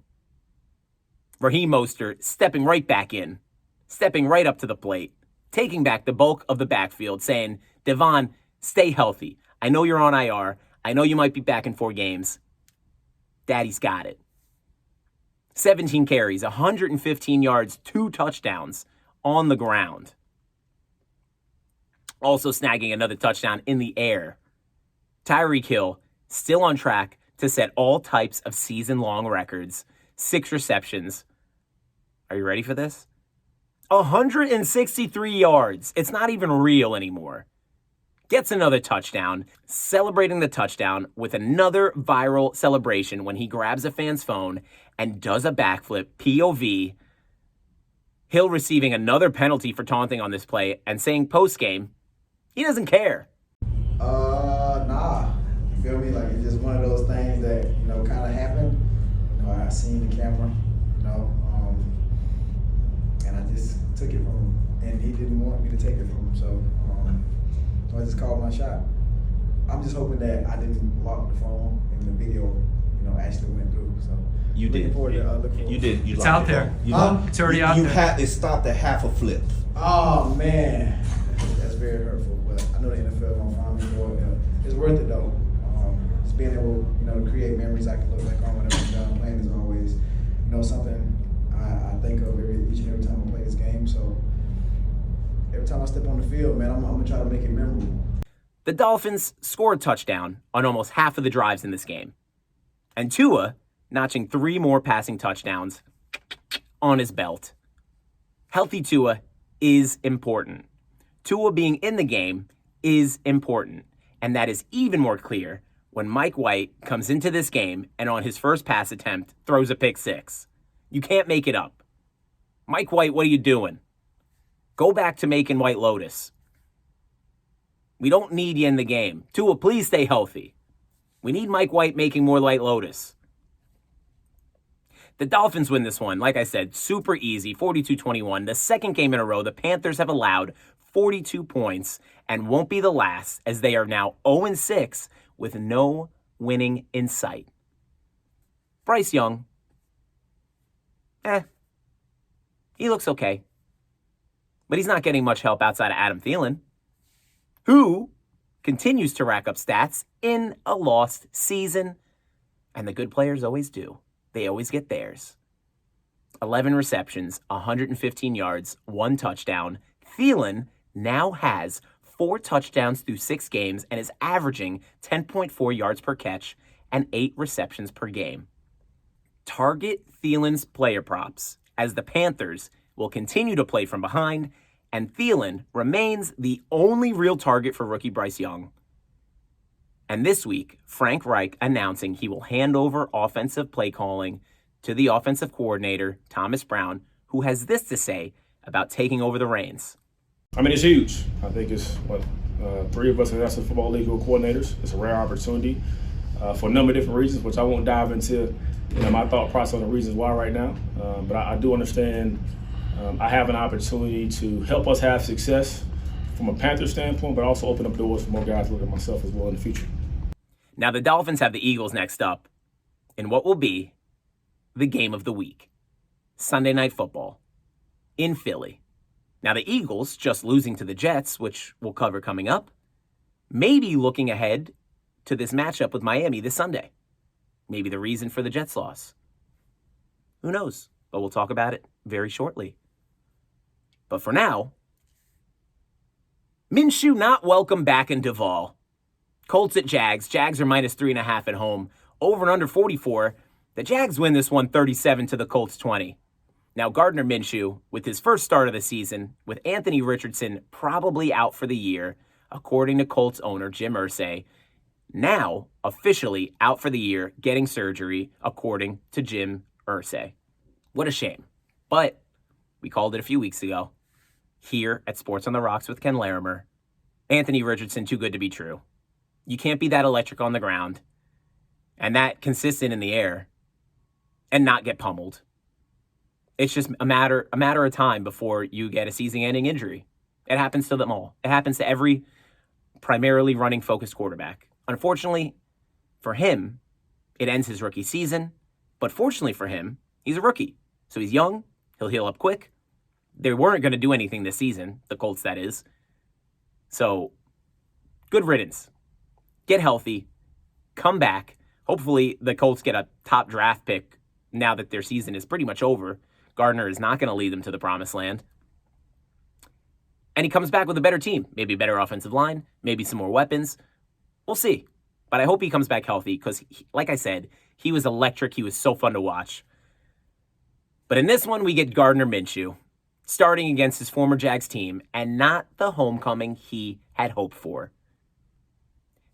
Raheem Mostert stepping right back in. stepping right up to the plate, taking back the bulk of the backfield, saying, Devon, stay healthy. I know you're on IR. I know you might be back in 4 games. Daddy's got it. 17 carries, 115 yards, 2 touchdowns on the ground. Also snagging another touchdown in the air. Tyreek Hill still on track to set all types of season-long records. 6 receptions. Are you ready for this? 163 yards. It's not even real anymore. Gets another touchdown, celebrating the touchdown with another viral celebration when he grabs a fan's phone and does a backflip, POV. Hill receiving another penalty for taunting on this play and saying post-game, he doesn't care. Nah. You feel me? Like, it's just one of those things that, kind of happened. I seen the camera, and I just took it from him. And he didn't want me to take it from him, so I just called my shot. I'm just hoping that I didn't lock the phone and the video, actually went through. So you did. You did. It's out there. It's already out there. It stopped at half a flip. Oh man, that's very hurtful. But I know the NFL won't find me for it. It's worth it though. Just being able, to create memories I can look back on whenever I'm done playing is always, something I think of each and every time I play this game. So every time I step on the field, man, I'm gonna try to make it memorable. The Dolphins scored a touchdown on almost half of the drives in this game. And Tua notching 3 more passing touchdowns on his belt. Healthy Tua is important. Tua being in the game is important. And that is even more clear when Mike White comes into this game and on his first pass attempt throws a pick 6. You can't make it up. Mike White, what are you doing? Go back to making White Lotus. We don't need you in the game. Tua, please stay healthy. We need Mike White making more White Lotus. The Dolphins win this one. Like I said, super easy, 42-21. The second game in a row, the Panthers have allowed 42 points and won't be the last as they are now 0-6 with no winning in sight. Bryce Young, he looks okay. But he's not getting much help outside of Adam Thielen, who continues to rack up stats in a lost season. And the good players always do. They always get theirs. 11 receptions, 115 yards, 1 touchdown. Thielen now has 4 touchdowns through 6 games and is averaging 10.4 yards per catch and 8 receptions per game. Target Thielen's player props as the Panthers will continue to play from behind, and Thielen remains the only real target for rookie Bryce Young. And this week, Frank Reich announcing he will hand over offensive play calling to the offensive coordinator, Thomas Brown, who has this to say about taking over the reins. I mean, it's huge. I think it's 3 of us as National Football League coordinators. It's a rare opportunity for a number of different reasons, which I won't dive into my thought process on the reasons why right now. But I do understand I have an opportunity to help us have success from a Panther standpoint, but also open up doors for more guys to look at myself as well in the future. Now the Dolphins have the Eagles next up in what will be the game of the week. Sunday Night Football in Philly. Now the Eagles, just losing to the Jets, which we'll cover coming up, may be looking ahead to this matchup with Miami this Sunday. Maybe the reason for the Jets' loss. Who knows? But we'll talk about it very shortly. But for now, Minshew Not Welcome back in Duval. Colts at Jags. Jags are minus 3.5 at home. Over and under 44. The Jags win this one 37 to the Colts 20. Now Gardner Minshew, with his first start of the season, with Anthony Richardson probably out for the year, according to Colts owner Jim Irsay, now officially out for the year, getting surgery, according to Jim Irsay. What a shame. But we called it a few weeks ago. Here at Sports on the Rocks with Ken Larimer. Anthony Richardson, too good to be true. You can't be that electric on the ground and that consistent in the air and not get pummeled. It's just a matter of time before you get a season-ending injury. It happens to them all. It happens to every primarily running focused quarterback. Unfortunately for him, it ends his rookie season. But fortunately for him, he's a rookie. So he's young. He'll heal up quick. They weren't going to do anything this season, the Colts, that is. So, good riddance. Get healthy. Come back. Hopefully, the Colts get a top draft pick now that their season is pretty much over. Gardner is not going to lead them to the promised land. And he comes back with a better team. Maybe a better offensive line. Maybe some more weapons. We'll see. But I hope he comes back healthy because, like I said, he was electric. He was so fun to watch. But in this one, we get Gardner Minshew starting against his former Jags team and not the homecoming he had hoped for.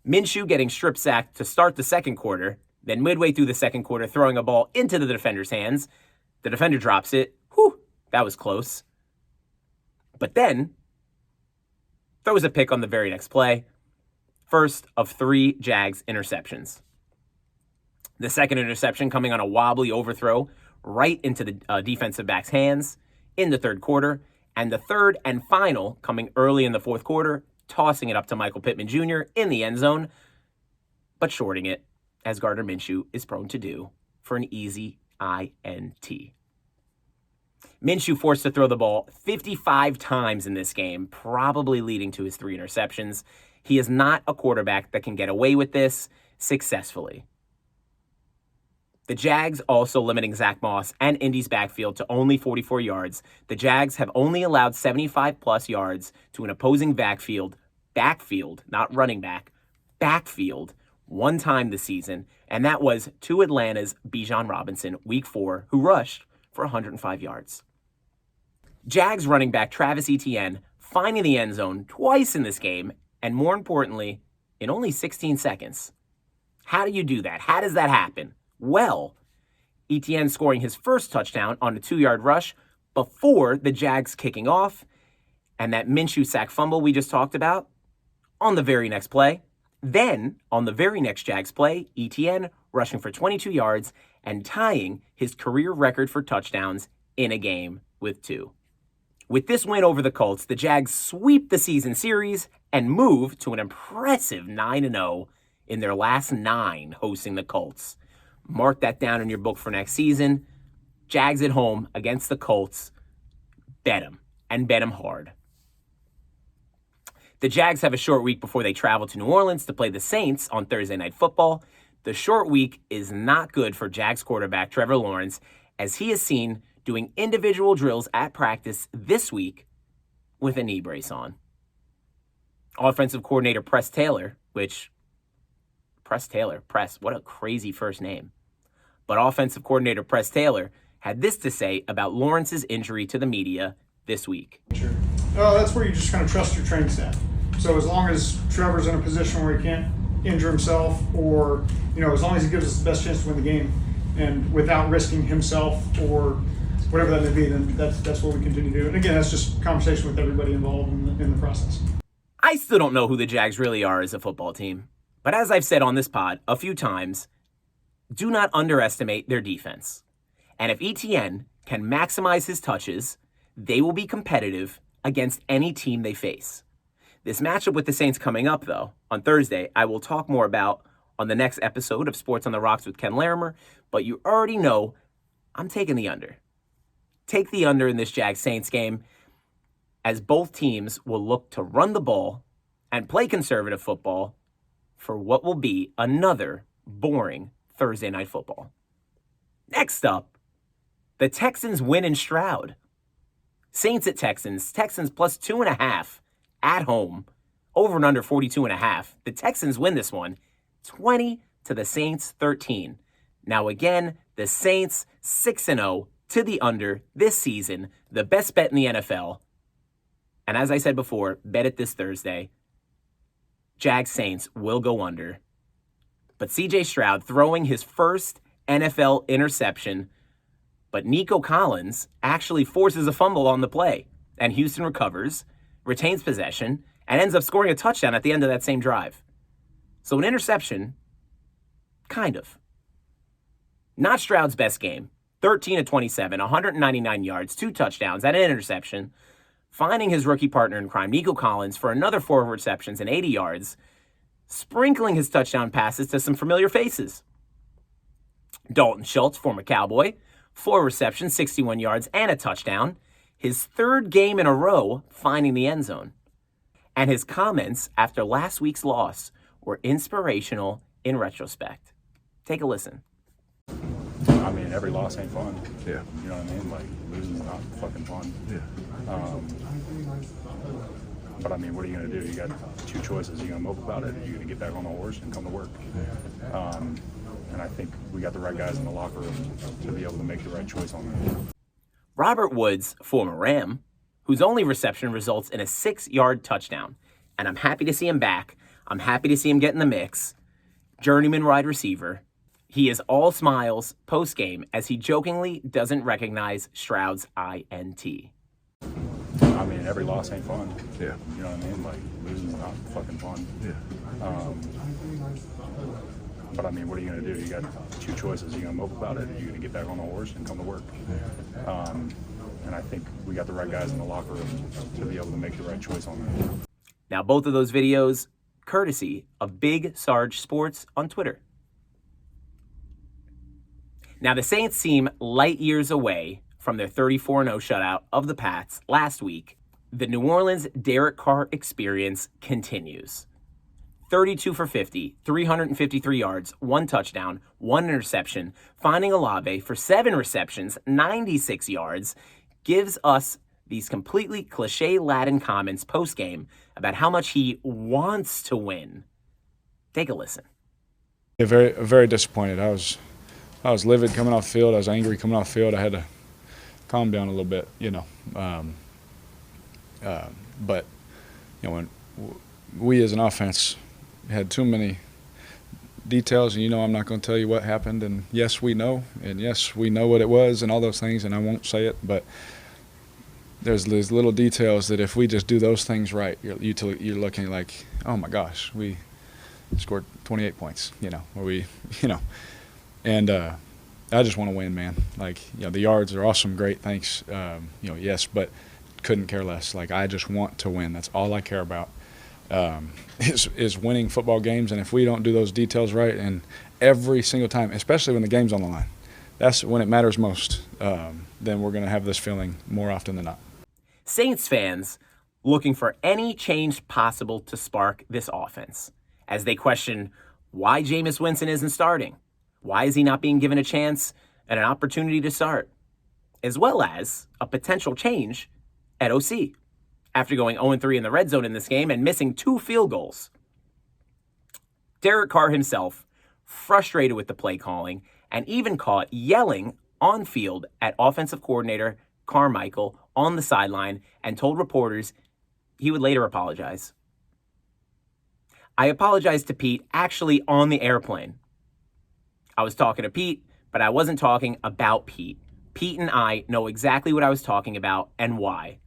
Minshew getting strip sacked to start the second quarter, then midway through the second quarter throwing a ball into the defender's hands. The defender drops it. Whew, that was close. But then throws a pick on the very next play. First of 3 Jags interceptions. The second interception coming on a wobbly overthrow right into the defensive back's hands in the third quarter. And the third and final coming early in the fourth quarter, tossing it up to Michael Pittman Jr. in the end zone, but shorting it, as Gardner Minshew is prone to do, for an easy INT. Minshew forced to throw the ball 55 times in this game, probably leading to his 3 interceptions. He is not a quarterback that can get away with this successfully. The Jags also limiting Zach Moss and Indy's backfield to only 44 yards. The Jags have only allowed 75-plus yards to an opposing backfield, not running back, backfield, one time this season, and that was to Atlanta's Bijan Robinson, Week 4, who rushed for 105 yards. Jags running back Travis Etienne finding the end zone twice in this game, and more importantly, in only 16 seconds. How do you do that? How does that happen? Well, Etienne scoring his first touchdown on a 2-yard rush before the Jags kicking off, and that Minshew sack fumble we just talked about on the very next play. Then, on the very next Jags play, Etienne rushing for 22 yards and tying his career record for touchdowns in a game with 2. With this win over the Colts, the Jags sweep the season series and move to an impressive 9-0 in their last 9 hosting the Colts. Mark that down in your book for next season. Jags at home against the Colts. Bet them, and bet them hard. The Jags have a short week before they travel to New Orleans to play the Saints on Thursday Night Football. The short week is not good for Jags quarterback Trevor Lawrence, as he is seen doing individual drills at practice this week with a knee brace on. Offensive coordinator Press Taylor, what a crazy first name. But offensive coordinator Press Taylor had this to say about Lawrence's injury to the media this week. That's where you just kind of trust your training staff. So as long as Trevor's in a position where he can't injure himself, or as long as he gives us the best chance to win the game and without risking himself or whatever that may be, then that's what we continue to do. And again, that's just conversation with everybody involved in the process. I still don't know who the Jags really are as a football team. But as I've said on this pod a few times, do not underestimate their defense. And if Etienne can maximize his touches, they will be competitive against any team they face. This matchup with the Saints coming up, though, on Thursday, I will talk more about on the next episode of Sports on the Rocks with Ken Larimer, but you already know I'm taking the under. Take the under in this Jags-Saints game, as both teams will look to run the ball and play conservative football for what will be another boring Thursday Night Football. Next up, the Texans win in Stroud. Saints at Texans. Texans plus 2.5 at home. Over and under 42.5. The Texans win this one 20 to the Saints 13. Now again, the Saints 6-0 to the under this season. The best bet in the NFL. And as I said before, bet it this Thursday. Jags Saints will go under. But CJ Stroud throwing his first NFL interception, but Nico Collins actually forces a fumble on the play, and Houston recovers, retains possession, and ends up scoring a touchdown at the end of that same drive. So an interception, kind of. Not Stroud's best game. 13 of 27, 199 yards, 2 touchdowns, and an interception. Finding his rookie partner in crime, Nico Collins, for another 4 receptions and 80 yards, sprinkling his touchdown passes to some familiar faces. Dalton Schultz, former Cowboy, 4 receptions, 61 yards, and a touchdown. his third game in a row finding the end zone. And his comments after last week's loss were inspirational in retrospect. Take a listen. I mean, every loss ain't fun. Yeah. You know what I mean? Like, losing's not fucking fun. Yeah. But I mean, what are you going to do? You got two choices. You're going to mope about it, or you're going to get back on the horse and come to work. And I think we got the right guys in the locker room to be able to make the right choice on that. Robert Woods, former Ram, whose only reception results in a 6-yard touchdown. And I'm happy to see him back. I'm happy to see him get in the mix. Journeyman wide receiver. He is all smiles post-game as he jokingly doesn't recognize Stroud's INT. I mean, every loss ain't fun. Yeah. You know what I mean? Like, losing's not fucking fun. Yeah. But I mean, what are you going to do? You got two choices. You're going to mope about it, or you're going to get back on the horse and come to work. And I think we got the right guys in the locker room to be able to make the right choice on that. Now, both of those videos, courtesy of Big Sarge Sports on Twitter. Now, the Saints seem light years away from their 34-0 shutout of the Pats last week. The New Orleans Derek Carr experience continues. 32 for 50, 353 yards, 1 touchdown, 1 interception, finding Olave for 7 receptions, 96 yards, gives us these completely cliche-laden comments post-game about how much he wants to win. Take a listen. Yeah, very disappointed. I was livid coming off field. I was angry coming off field. I had to calm down a little bit, you know. But, you know, when we as an offense had too many details, and, you know, I'm not going to tell you what happened, and yes, we know what it was and all those things, and I won't say it, but there's these little details that if we just do those things right, you're looking like, oh my gosh, we scored 28 points, you know, or we, you know, and I just want to win, man. Like, you know, the yards are awesome, great, thanks, you know, yes, but couldn't care less. Like, I just want to win. That's all I care about, is winning football games. And if we don't do those details right, and every single time, especially when the game's on the line, that's when it matters most, then we're going to have this feeling more often than not. Saints fans looking for any change possible to spark this offense as they question why Jameis Winston isn't starting. Why is he not being given a chance and an opportunity to start? As well as a potential change at OC after going 0-3 in the red zone in this game and missing 2 field goals. Derek Carr himself, frustrated with the play calling, and even caught yelling on field at offensive coordinator Carmichael on the sideline, and told reporters he would later apologize. I apologized to Pete actually on the airplane. I was talking to Pete, but I wasn't talking about Pete. Pete and I know exactly what I was talking about and why.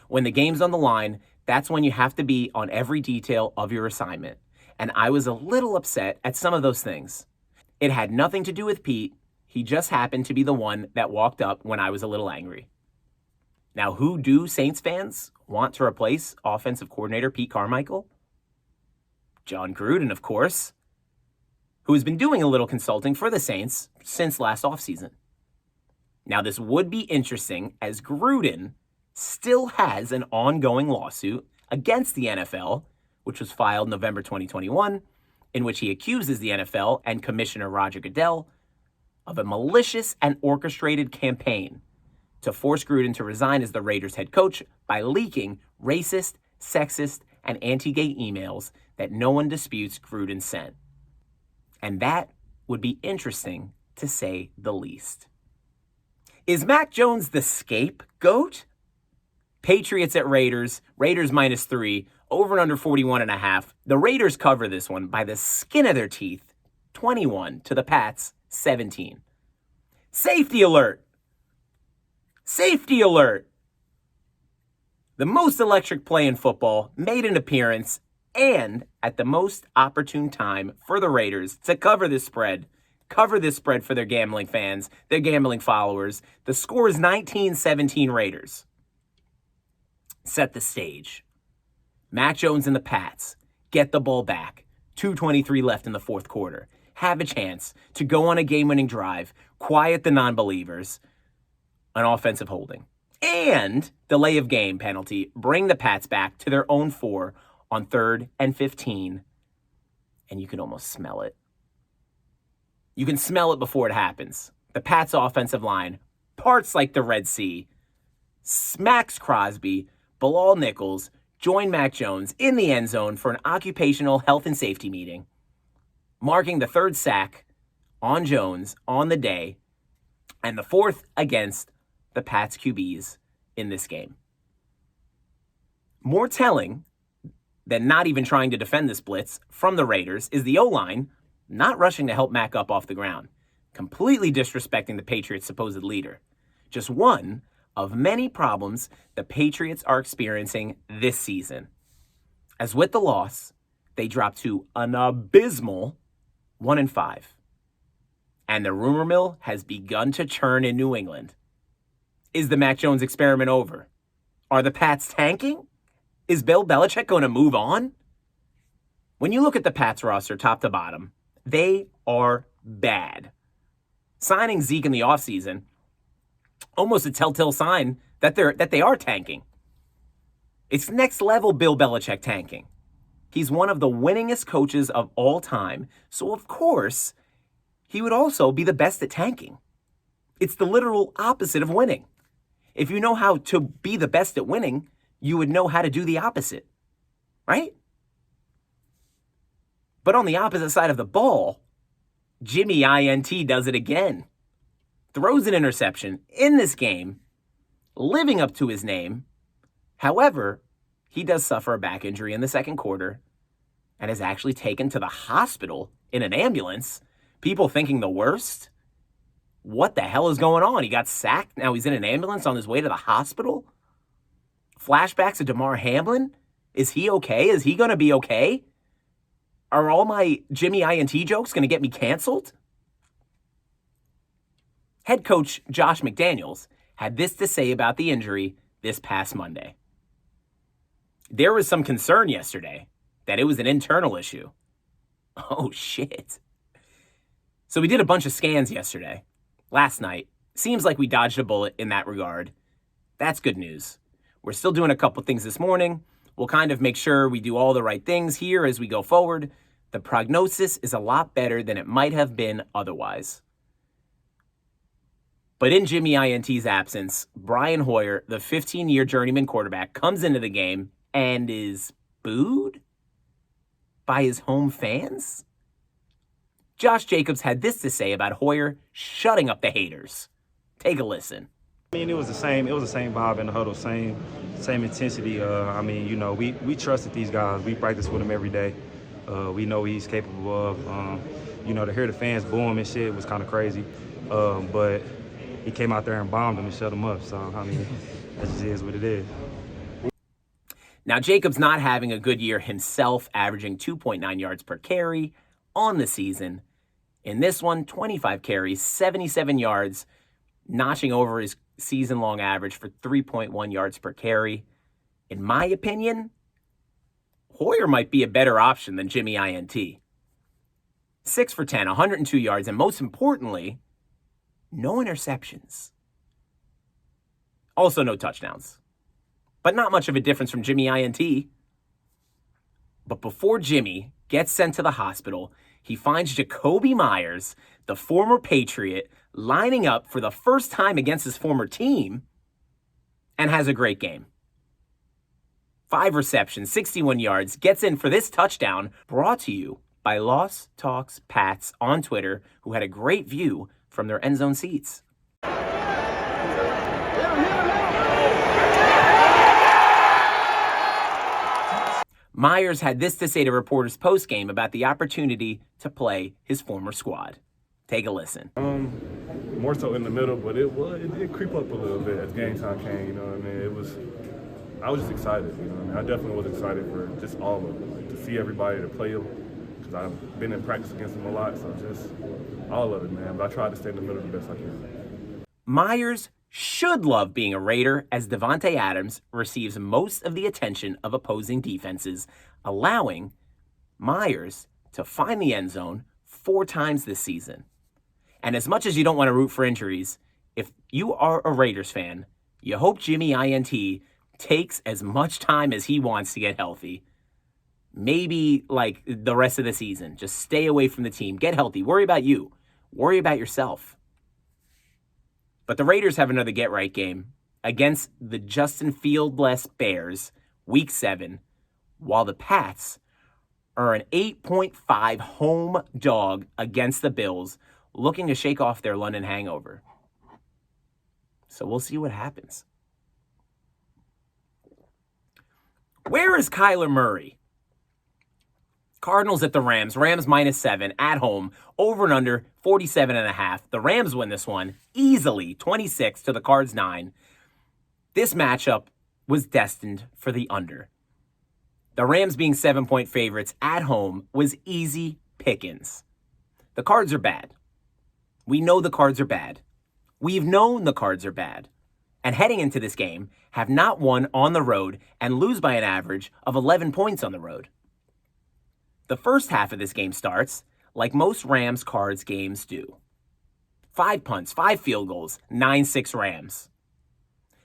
When the game's on the line, that's when you have to be on every detail of your assignment. And I was a little upset at some of those things. It had nothing to do with Pete. He just happened to be the one that walked up when I was a little angry. Now, who do Saints fans want to replace offensive coordinator Pete Carmichael? John Gruden, of course, who has been doing a little consulting for the Saints since last offseason. Now, this would be interesting as Gruden still has an ongoing lawsuit against the NFL, which was filed November 2021, in which he accuses the NFL and Commissioner Roger Goodell of a malicious and orchestrated campaign to force Gruden to resign as the Raiders head coach by leaking racist, sexist, and anti-gay emails that no one disputes Gruden sent. And that would be interesting, to say the least. Is Mac Jones the scapegoat? Patriots at Raiders, Raiders -3, over and under 41.5. The Raiders cover this one by the skin of their teeth, 21 to the Pats, 17. Safety alert! Safety alert! The most electric play in football made an appearance, and at the most opportune time for the Raiders to cover this spread for their gambling fans, their gambling followers. The score is 19-17 Raiders. Set the stage. Mac Jones and the Pats get the ball back. 2:23 left in the fourth quarter. Have a chance to go on a game-winning drive, quiet the non-believers, an offensive holding. and delay of game penalty bring the Pats back to their own 4 on 3rd and 15. And you can almost smell it. You can smell it before it happens. The Pats' offensive line parts like the Red Sea, smacks Crosby, Bilal Nichols, join Mac Jones in the end zone for an occupational health and safety meeting, marking the 3rd sack on Jones on the day and the 4th against the Pats QBs in this game. More telling than not even trying to defend this blitz from the Raiders is the O-line not rushing to help Mac up off the ground, completely disrespecting the Patriots' supposed leader. Just one of many problems the Patriots are experiencing this season. As with the loss, they dropped to an abysmal 1-5. And the rumor mill has begun to churn in New England. Is the Mac Jones experiment over? Are the Pats tanking? Is Bill Belichick going to move on? When you look at the Pats roster top to bottom, they are bad. Signing Zeke in the offseason, almost a telltale sign that they are tanking. It's next level Bill Belichick tanking. He's one of the winningest coaches of all time, so of course, he would also be the best at tanking. It's the literal opposite of winning. If you know how to be the best at winning, you would know how to do the opposite, right? But on the opposite side of the ball, Jimmy INT does it again. Throws an interception in this game, living up to his name. However, he does suffer a back injury in the second quarter and is actually taken to the hospital in an ambulance. People thinking the worst. What the hell is going on? He got sacked. Now he's in an ambulance on his way to the hospital. Flashbacks of DeMar Hamlin. Is he okay? Is he going to be okay? Are all my Jimmy INT jokes going to get me canceled? Head coach Josh McDaniels had this to say about the injury this past Monday. There was some concern yesterday that it was an internal issue. Oh, shit. So we did a bunch of scans yesterday. Last night. Seems like we dodged a bullet in that regard. That's good news. We're still doing a couple things this morning. We'll kind of make sure we do all the right things here as we go forward. The prognosis is a lot better than it might have been otherwise. But in Jimmy INT's absence, Brian Hoyer, the 15-year journeyman quarterback, comes into the game and is booed by his home fans? Josh Jacobs had this to say about Hoyer shutting up the haters. Take a listen. I mean, it was the same vibe in the huddle, same intensity. We trusted these guys. We practice with them every day. We know what he's capable of. To hear the fans boo him and shit was kind of crazy. But he came out there and bombed them and shut them up. So, that just is what it is. Now, Jacobs not having a good year himself, averaging 2.9 yards per carry on the season. In this one, 25 carries, 77 yards, notching over his season-long average for 3.1 yards per carry. In my opinion, Hoyer might be a better option than Jimmy INT. 6 for 10, 102 yards, and most importantly, no interceptions. Also no touchdowns. But not much of a difference from Jimmy INT. But before Jimmy gets sent to the hospital, he finds Jacoby Myers, the former Patriot, lining up for the first time against his former team and has a great game. 5 receptions, 61 yards, gets in for this touchdown, brought to you by Lost Talks Pats on Twitter, who had a great view from their end zone seats. Myers had this to say to reporters post-game about the opportunity to play his former squad. Take a listen. More so in the middle, but it did creep up a little bit as game time came. I was just excited. I definitely was excited for just all of it, to see everybody, to play them, because I've been in practice against them a lot. So just all of it, man. But I tried to stay in the middle the best I can. Myers should love being a Raider, as Devontae Adams receives most of the attention of opposing defenses, allowing Myers to find the end zone 4 times this season. And as much as you don't want to root for injuries, if you are a Raiders fan, You hope Jimmy INT takes as much time as he wants to get healthy. Maybe like the rest of the season. Just stay away from the team. Get healthy. Worry about you. Worry about yourself. But the Raiders have another get-right game against the Justin Field-less Bears, Week 7, while the Pats are an 8.5 home dog against the Bills, looking to shake off their London hangover. So we'll see what happens. Where is Kyler Murray? Cardinals at the Rams. Rams -7 at home. Over and under 47.5. The Rams win this one easily, 26 to the Cards 9. This matchup was destined for the under. The Rams being 7-point favorites at home was easy pickings. The Cards are bad. We know the Cards are bad. We've known the Cards are bad. And heading into this game, have not won on the road and lose by an average of 11 points on the road. The first half of this game starts like most Rams-Cards games do. 5 punts, 5 field goals, 9-6 Rams.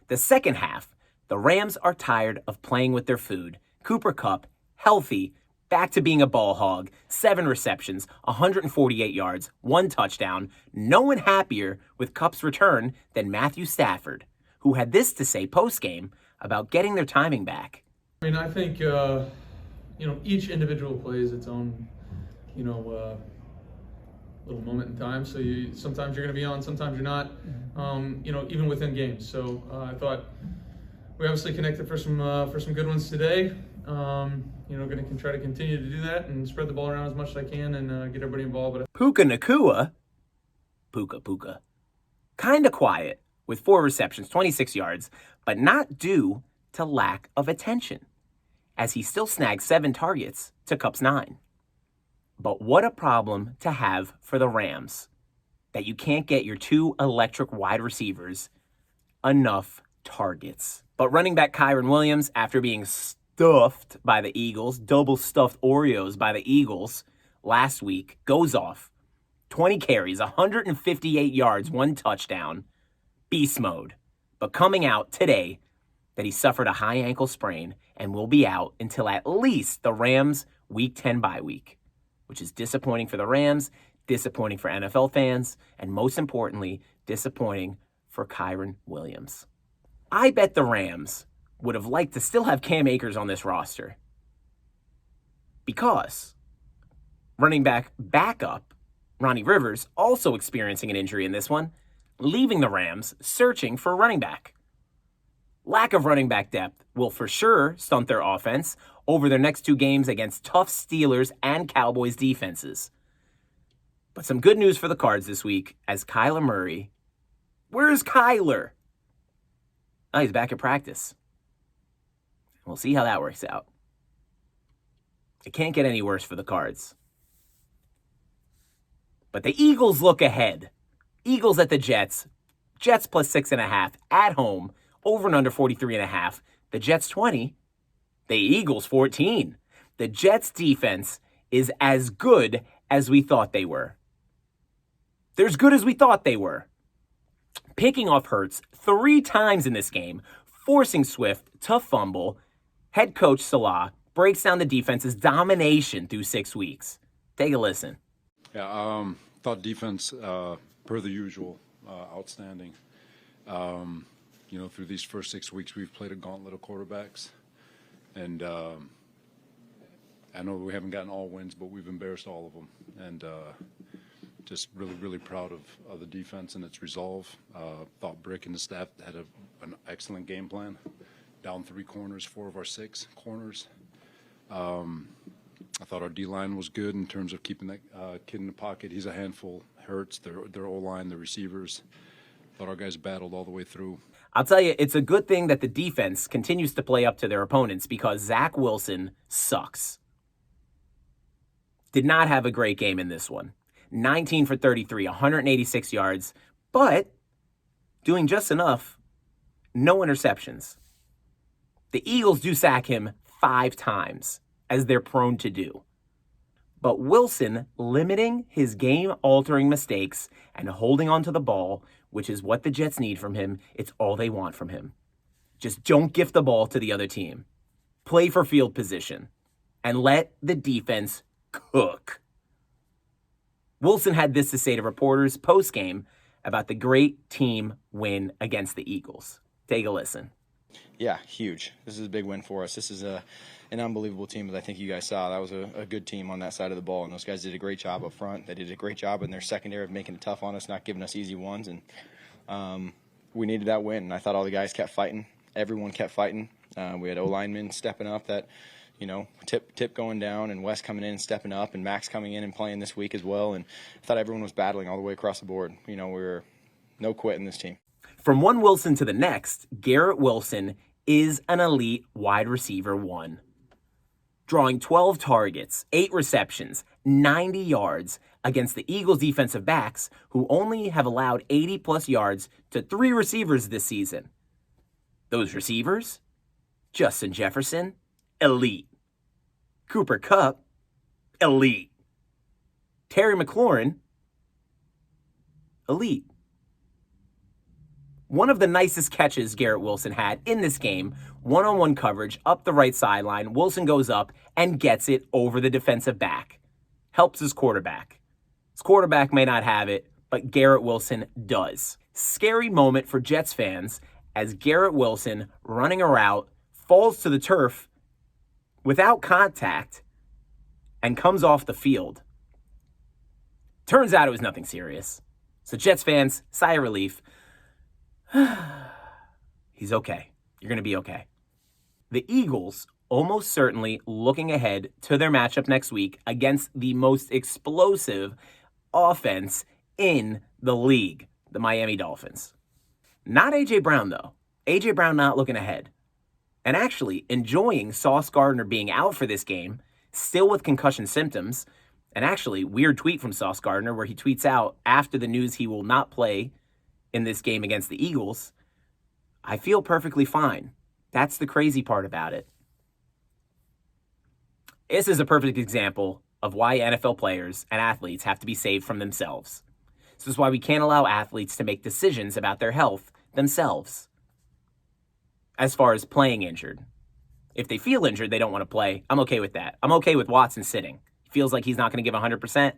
The second half, the Rams are tired of playing with their food. Cooper Kupp, healthy, back to being a ball hog, 7 receptions, 148 yards, 1 touchdown. No one happier with Kupp's return than Matthew Stafford, who had this to say post-game about getting their timing back. I mean, I think, each individual plays its own, little moment in time. So sometimes you're going to be on, sometimes you're not, even within games. So I thought we obviously connected for some good ones today. Going to try to continue to do that and spread the ball around as much as I can and get everybody involved. But Puka Nacua, Puka, kind of quiet with 4 receptions, 26 yards, but not due to lack of attention, as he still snagged 7 targets to Kupp's 9. But what a problem to have for the Rams, that you can't get your 2 electric wide receivers enough targets. But running back Kyren Williams, after being stuffed by the Eagles, double stuffed Oreos by the Eagles last week, goes off. 20 carries, 158 yards, 1 touchdown. Beast mode. But coming out today that he suffered a high ankle sprain and will be out until at least the Rams Week 10 bye week, which is disappointing for the Rams, disappointing for NFL fans, and most importantly, disappointing for Kyren Williams. I bet the Rams would have liked to still have Cam Akers on this roster, because running back backup Ronnie Rivers also experiencing an injury in this one, leaving the Rams searching for a running back. Lack of running back depth will for sure stunt their offense over their next 2 games against tough Steelers and Cowboys defenses. But some good news for the Cards this week, as Kyler Murray... Where's Kyler? Oh, he's back at practice. We'll see how that works out. It can't get any worse for the Cards. But the Eagles look ahead. Eagles at the Jets. Jets plus 6.5 at home. Over and under 43.5. The Jets 20. The Eagles 14. The Jets defense is as good as we thought they were. They're as good as we thought they were. Picking off Hurts 3 times in this game, forcing Swift to fumble. Head coach Salah breaks down the defense's domination through 6 weeks. Take a listen. Yeah, thought defense, per the usual, outstanding. Through these first 6 weeks, we've played a gauntlet of quarterbacks. And I know we haven't gotten all wins, but we've embarrassed all of them. And just really, really proud of the defense and its resolve. Thought Brick and the staff had an excellent game plan. Down 3 corners, 4 of our 6 corners. I thought our D-line was good in terms of keeping that kid in the pocket. He's a handful. Hurts, their O-line, the receivers. Thought our guys battled all the way through. I'll tell you, it's a good thing that the defense continues to play up to their opponents, because Zach Wilson sucks. Did not have a great game in this one. 19 for 33, 186 yards, but doing just enough. No interceptions. The Eagles do sack him 5 times, as they're prone to do. but Wilson limiting his game-altering mistakes and holding onto the ball, which is what the Jets need from him. It's all they want from him. Just don't gift the ball to the other team. Play for field position and let the defense cook. Wilson had this to say to reporters post-game about the great team win against the Eagles. Take a listen. Yeah, huge. This is a big win for us. This is an unbelievable team, as I think you guys saw. That was a good team on that side of the ball, and those guys did a great job up front. They did a great job in their secondary of making it tough on us, not giving us easy ones, and we needed that win. And I thought all the guys kept fighting. Everyone kept fighting. We had O-linemen stepping up that, Tip going down, and Wes coming in and stepping up, and Max coming in and playing this week as well. And I thought everyone was battling all the way across the board. We were no quit in this team. From one Wilson to the next, Garrett Wilson is an elite wide receiver 1. Drawing 12 targets, 8 receptions, 90 yards against the Eagles defensive backs, who only have allowed 80-plus yards to 3 receivers this season. Those receivers? Justin Jefferson, elite. Cooper Kupp, elite. Terry McLaurin, elite. One of the nicest catches Garrett Wilson had in this game, one-on-one coverage up the right sideline. Wilson goes up and gets it over the defensive back. Helps his quarterback. His quarterback may not have it, but Garrett Wilson does. Scary moment for Jets fans as Garrett Wilson, running a route, falls to the turf without contact and comes off the field. Turns out it was nothing serious. So Jets fans, sigh of relief. He's okay. You're going to be okay. The Eagles almost certainly looking ahead to their matchup next week against the most explosive offense in the league, the Miami Dolphins. Not A.J. Brown, though. A.J. Brown not looking ahead. And actually enjoying Sauce Gardner being out for this game, still with concussion symptoms. And actually, weird tweet from Sauce Gardner where he tweets out after the news he will not play in this game against the Eagles. I feel perfectly fine. That's the crazy part about it. This is a perfect example of why NFL players and athletes have to be saved from themselves. This is why we can't allow athletes to make decisions about their health themselves. As far as playing injured. If they feel injured, they don't want to play. I'm okay with that. I'm okay with Watson sitting. He feels like he's not going to give 100%.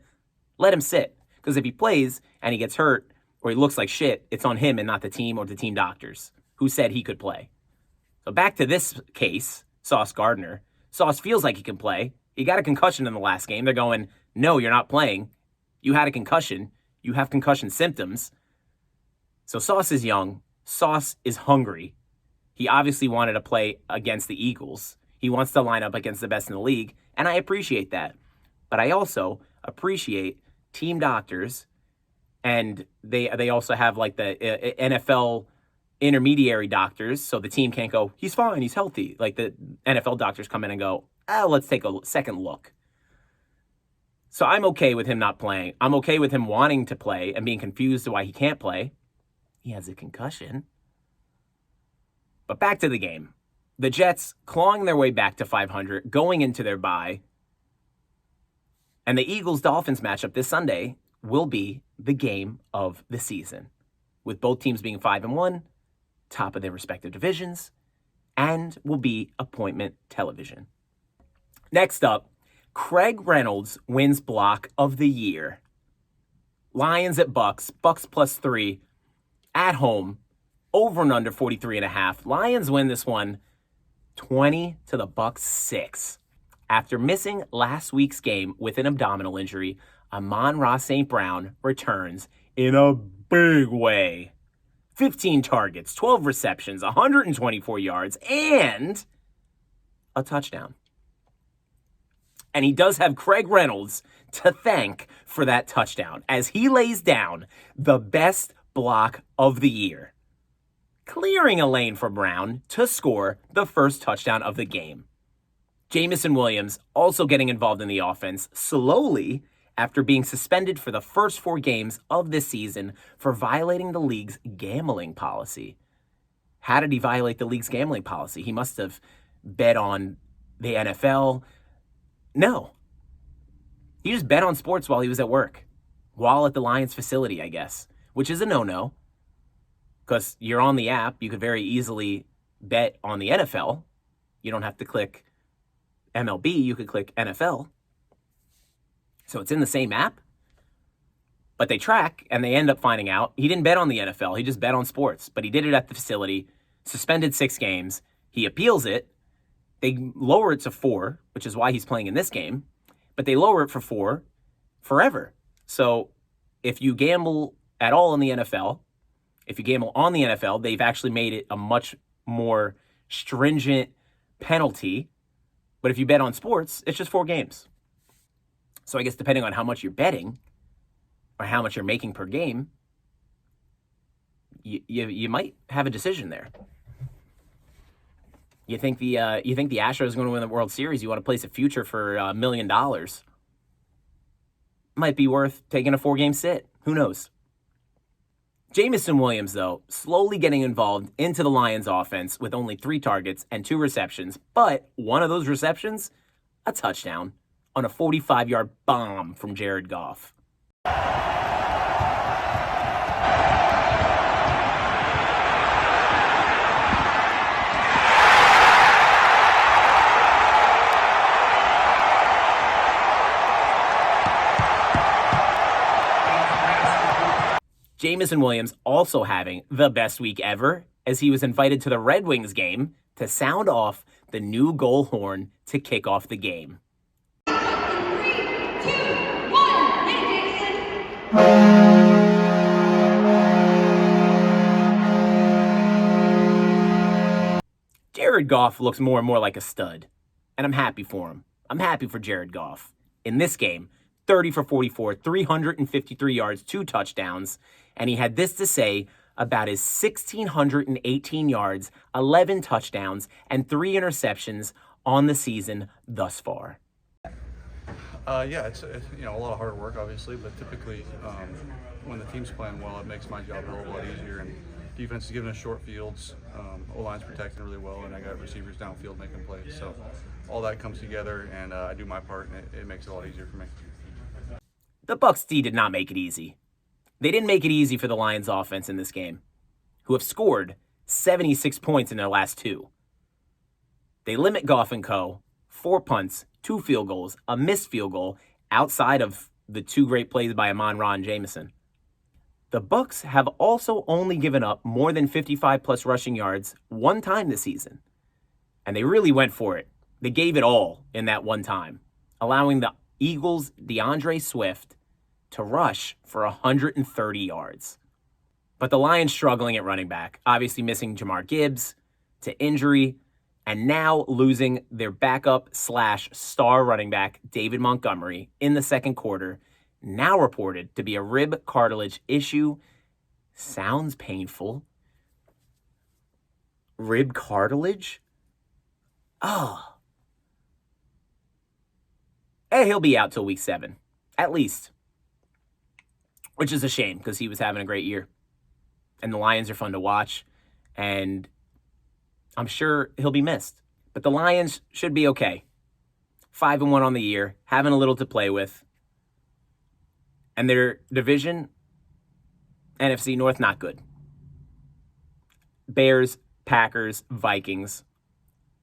Let him sit. Because if he plays and he gets hurt or he looks like shit, it's on him and not the team or the team doctors who said he could play. So back to this case, Sauce Gardner. Sauce feels like he can play. He got a concussion in the last game. They're going, no, you're not playing. You had a concussion. You have concussion symptoms. So Sauce is young. Sauce is hungry. He obviously wanted to play against the Eagles. He wants to line up against the best in the league, and I appreciate that. But I also appreciate team doctors, and they also have like the NFL intermediary doctors, so the team can't go, he's fine, he's healthy. Like the NFL doctors come in and go, let's take a second look. So I'm okay with him not playing. I'm okay with him wanting to play and being confused to why he can't play. He has a concussion. But back to the game. The Jets clawing their way back to 500, going into their bye. And the Eagles-Dolphins matchup this Sunday will be the game of the season, with both teams being 5-1, top of their respective divisions, and will be appointment television. Next up, Craig Reynolds wins block of the year. Lions at Bucks, Bucks +3, at home, over and under 43.5. Lions win this one 20 to the Bucks 6. After missing last week's game with an abdominal injury, Amon-Ra St. Brown returns in a big way. 15 targets, 12 receptions, 124 yards, and a touchdown. And he does have Craig Reynolds to thank for that touchdown as he lays down the best block of the year, clearing a lane for Brown to score the first touchdown of the game. Jamison Williams also getting involved in the offense slowly after being suspended for the first 4 games of this season for violating the league's gambling policy. How did he violate the league's gambling policy? He must have bet on the NFL. No. He just bet on sports while he was at work, while at the Lions facility, I guess, which is a no-no because you're on the app. You could very easily bet on the NFL. You don't have to click MLB. You could click NFL. So it's in the same app. But they track, and they end up finding out he didn't bet on the NFL. He just bet on sports. But he did it at the facility, suspended 6 games. He appeals it. They lower it to 4, which is why he's playing in this game. But they lower it for 4 forever. So if you gamble at all in the NFL, if you gamble on the NFL, they've actually made it a much more stringent penalty. But if you bet on sports, it's just 4 games. So I guess depending on how much you're betting, or how much you're making per game, you might have a decision there. You think the Astros are going to win the World Series? You want to place a future for $1 million? Might be worth taking a 4-game sit. Who knows? Jameson Williams, though, slowly getting involved into the Lions offense with only 3 targets and 2 receptions, but one of those receptions, a touchdown on a 45-yard bomb from Jared Goff. Jameson Williams also having the best week ever as he was invited to the Red Wings game to sound off the new goal horn to kick off the game. 3, 2, 1, Jared Goff looks more and more like a stud, and I'm happy for him. I'm happy for Jared Goff. In this game, 30 for 44, 353 yards, 2 touchdowns, and he had this to say about his 1,618 yards, 11 touchdowns, and 3 interceptions on the season thus far. Yeah, it's a lot of hard work, obviously, but typically when the team's playing well, it makes my job a whole lot easier. And defense is giving us short fields, O-line's protecting really well, and I got receivers downfield making plays. So all that comes together, and I do my part, and it makes it a lot easier for me. The Bucs D did not make it easy. They didn't make it easy for the Lions offense in this game, who have scored 76 points in their last 2. They limit Goff and co. 4 punts, 2 field goals, a missed field goal outside of the 2 great plays by Amon-Ra and Jameson. The Bucs have also only given up more than 55-plus rushing yards 1 time this season. And they really went for it. They gave it all in that 1 time, allowing the Eagles' DeAndre Swift to rush for 130 yards. But the Lions struggling at running back, obviously missing Jamar Gibbs to injury, and now losing their backup/star running back, David Montgomery, in the second quarter, now reported to be a rib cartilage issue. Sounds painful. Rib cartilage? Oh. And he'll be out till week 7, at least. Which is a shame because he was having a great year. And the Lions are fun to watch. And I'm sure he'll be missed. But the Lions should be okay. 5-1 on the year, having a little to play with. And their division, NFC North, not good. Bears, Packers, Vikings,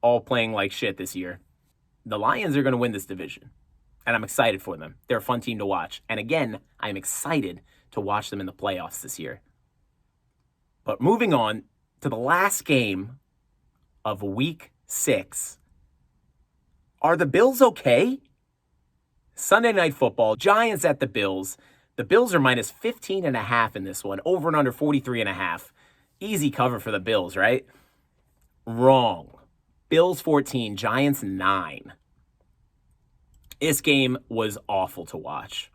all playing like shit this year. The Lions are going to win this division. And I'm excited for them. They're a fun team to watch. And again, I'm excited to watch them in the playoffs this year. But moving on to the last game of week 6. Are the Bills okay? Sunday Night Football, Giants at the Bills. The Bills are minus 15.5 in this one. Over and under 43.5. Easy cover for the Bills, right? Wrong. Bills 14, Giants 9. This game was awful to watch.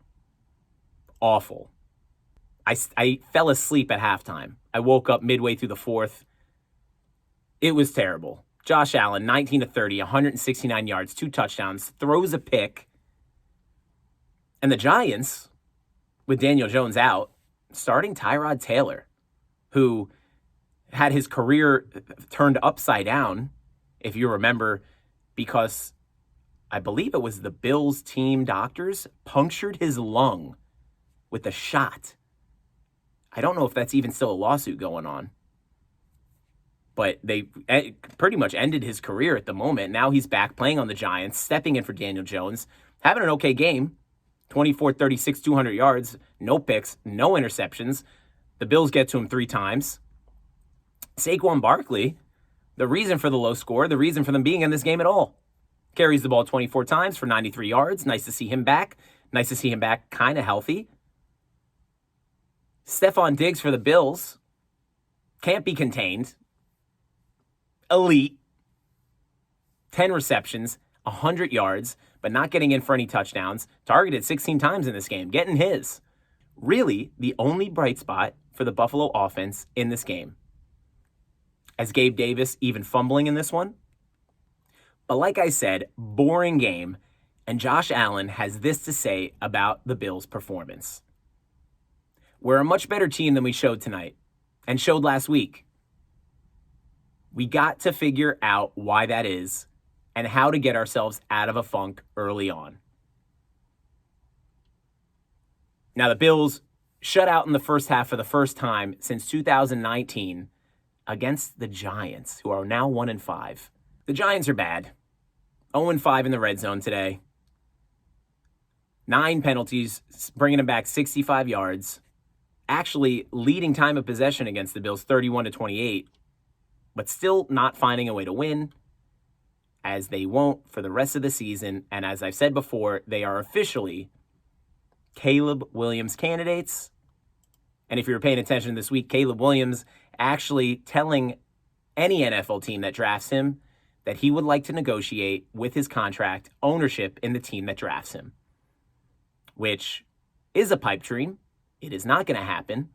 Awful. I fell asleep at halftime. I woke up midway through the 4th. It was terrible. Josh Allen, 19 to 30, 169 yards, 2 touchdowns, throws a pick. And the Giants, with Daniel Jones out, starting Tyrod Taylor, who had his career turned upside down, if you remember, because I believe it was the Bills team doctors, punctured his lung with a shot. I don't know if that's even still a lawsuit going on. But they pretty much ended his career at the moment. Now he's back playing on the Giants, stepping in for Daniel Jones, having an okay game. 24, 36, 200 yards, no picks, no interceptions. The Bills get to him 3 times. Saquon Barkley, the reason for the low score, the reason for them being in this game at all. Carries the ball 24 times for 93 yards. Nice to see him back. Nice to see him back kind of healthy. Stephon Diggs for the Bills. Can't be contained. Elite. 10 receptions, 100 yards, but not getting in for any touchdowns. Targeted 16 times in this game, getting his. Really, the only bright spot for the Buffalo offense in this game. As Gabe Davis even fumbling in this one. But like I said, boring game, and Josh Allen has this to say about the Bills' performance. We're a much better team than we showed tonight, and showed last week. We got to figure out why that is and how to get ourselves out of a funk early on. Now, the Bills shut out in the first half for the first time since 2019 against the Giants, who are now 1-5. The Giants are bad. 0-5 in the red zone today. 9 penalties, bringing them back 65 yards. Actually leading time of possession against the Bills 31-28. But still not finding a way to win, as they won't for the rest of the season. And as I've said before, they are officially Caleb Williams candidates. And if you were paying attention this week, Caleb Williams actually telling any NFL team that drafts him that he would like to negotiate with his contract ownership in the team that drafts him, which is a pipe dream. It is not going to happen,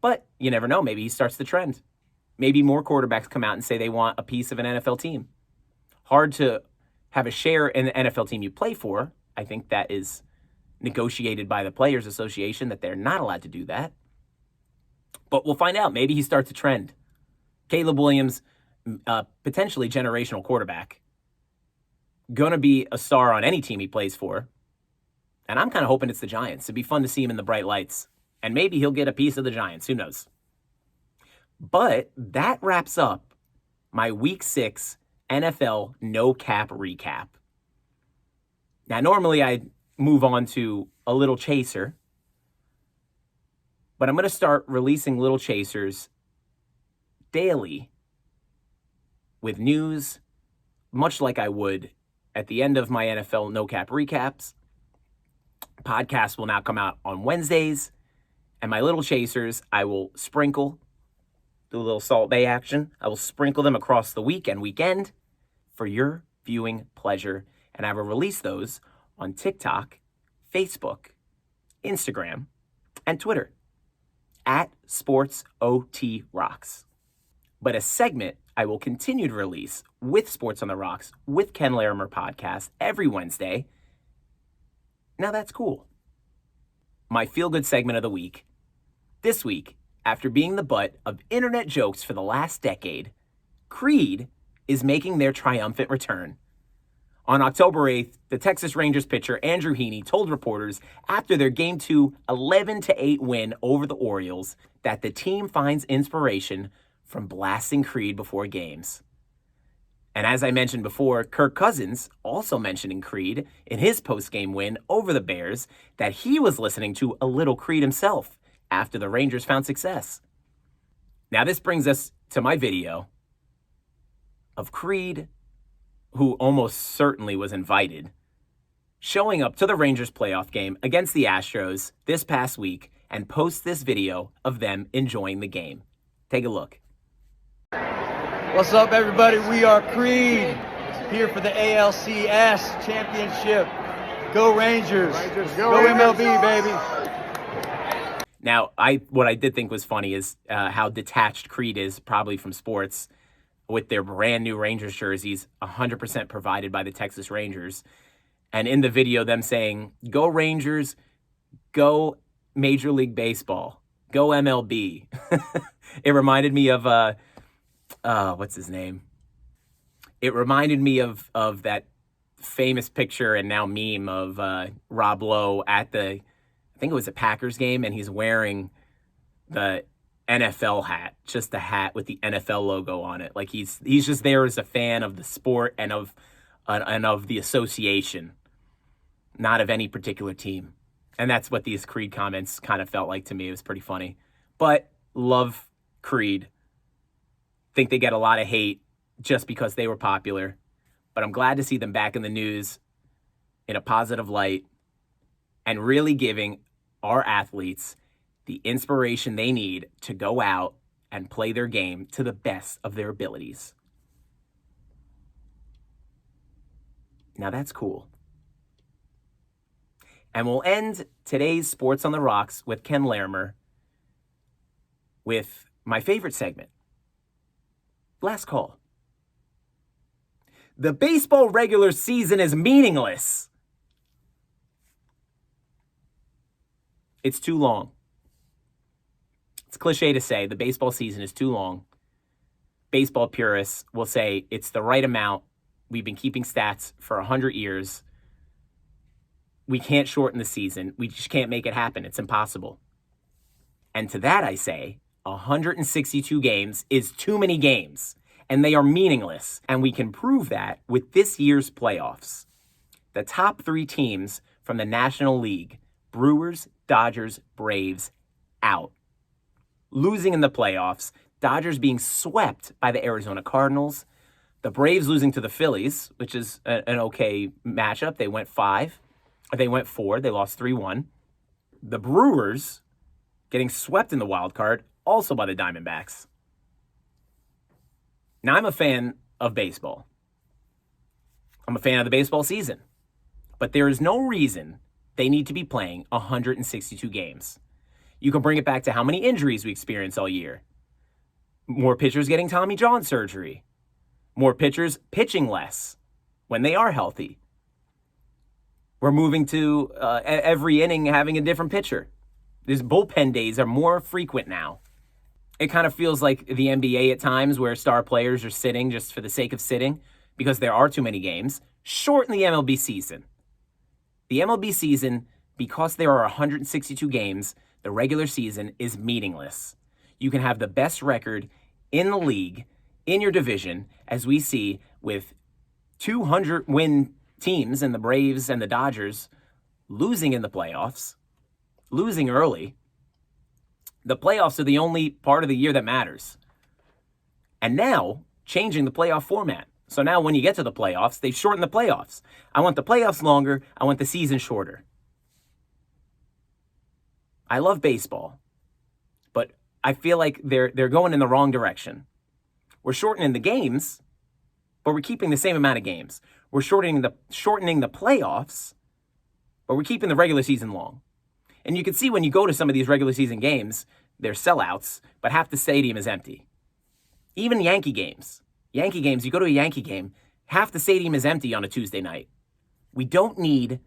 but you never know. Maybe he starts the trend. Maybe more quarterbacks come out and say they want a piece of an NFL team. Hard to have a share in the NFL team you play for. I think that is negotiated by the Players Association, that they're not allowed to do that. But we'll find out. Maybe he starts a trend. Caleb Williams, potentially generational quarterback. Going to be a star on any team he plays for. And I'm kind of hoping it's the Giants. It'd be fun to see him in the bright lights. And maybe he'll get a piece of the Giants. Who knows? But that wraps up my Week 6 NFL No Cap recap. Now, normally I move on to a little chaser, but I'm going to start releasing little chasers daily with news, much like I would at the end of my NFL No Cap recaps. Podcasts will now come out on Wednesdays, and my little chasers I will sprinkle. Do a little Salt Bay action. I will sprinkle them across the week and weekend for your viewing pleasure. And I will release those on TikTok, Facebook, Instagram, and Twitter at SportsOTRocks. But a segment I will continue to release with Sports on the Rocks with Ken Larimer podcast every Wednesday. Now that's cool. My feel-good segment of the week. This week, after being the butt of internet jokes for the last decade, Creed is making their triumphant return. On October 8th, the Texas Rangers pitcher Andrew Heaney told reporters after their Game 2 11-8 win over the Orioles that the team finds inspiration from blasting Creed before games. And as I mentioned before, Kirk Cousins also mentioning Creed in his post-game win over the Bears that he was listening to a little Creed himself after the Rangers found success. Now this brings us to my video of Creed, who almost certainly was invited, showing up to the Rangers playoff game against the Astros this past week and posts this video of them enjoying the game. Take a look. What's up, everybody? We are Creed, here for the ALCS Championship. Go Rangers. Go MLB, baby. Now, what I did think was funny is how detached Creed is probably from sports with their brand new Rangers jerseys, 100% provided by the Texas Rangers. And in the video, them saying, go Rangers, go Major League Baseball, go MLB. It reminded me of, what's his name? It reminded me of that famous picture and now meme of Rob Lowe at I think it was a Packers game, and he's wearing the NFL hat, just a hat with the NFL logo on it. Like he's just there as a fan of the sport and of the association, not of any particular team. And that's what these Creed comments kind of felt like to me. It was pretty funny. But love Creed. Think they get a lot of hate just because they were popular. But I'm glad to see them back in the news in a positive light and really giving our athletes the inspiration they need to go out and play their game to the best of their abilities. Now that's cool. And we'll end today's Sports on the Rocks with Ken Larimer with my favorite segment, Last Call. The baseball regular season is meaningless. It's too long. It's cliche to say the baseball season is too long. Baseball purists will say it's the right amount. We've been keeping stats for 100 years. We can't shorten the season. We just can't make it happen. It's impossible. And to that I say, 162 games is too many games, and they are meaningless. And we can prove that with this year's playoffs. The top 3 teams from the National League, Brewers, Dodgers, Braves, out. Losing in the playoffs, Dodgers being swept by the Arizona Cardinals, the Braves losing to the Phillies, which is an okay matchup. They went 4. They lost 3-1. The Brewers getting swept in the wild card, also by the Diamondbacks. Now, I'm a fan of baseball. I'm a fan of the baseball season. But there is no reason they need to be playing 162 games. You can bring it back to how many injuries we experience all year. More pitchers getting Tommy John surgery. More pitchers pitching less when they are healthy. We're moving to every inning having a different pitcher. These bullpen days are more frequent now. It kind of feels like the NBA at times where star players are sitting just for the sake of sitting because there are too many games. Shorten the MLB season. The MLB season, because there are 162 games, the regular season is meaningless. You can have the best record in the league, in your division, as we see with 200-win teams and the Braves and the Dodgers losing in the playoffs, losing early. The playoffs are the only part of the year that matters. And now, changing the playoff format. So now when you get to the playoffs, they've shortened the playoffs. I want the playoffs longer. I want the season shorter. I love baseball, but I feel like they're going in the wrong direction. We're shortening the games, but we're keeping the same amount of games. We're shortening the playoffs, but we're keeping the regular season long. And you can see when you go to some of these regular season games, they're sellouts, but half the stadium is empty. Even Yankee games, you go to a Yankee game, half the stadium is empty on a Tuesday night. We don't need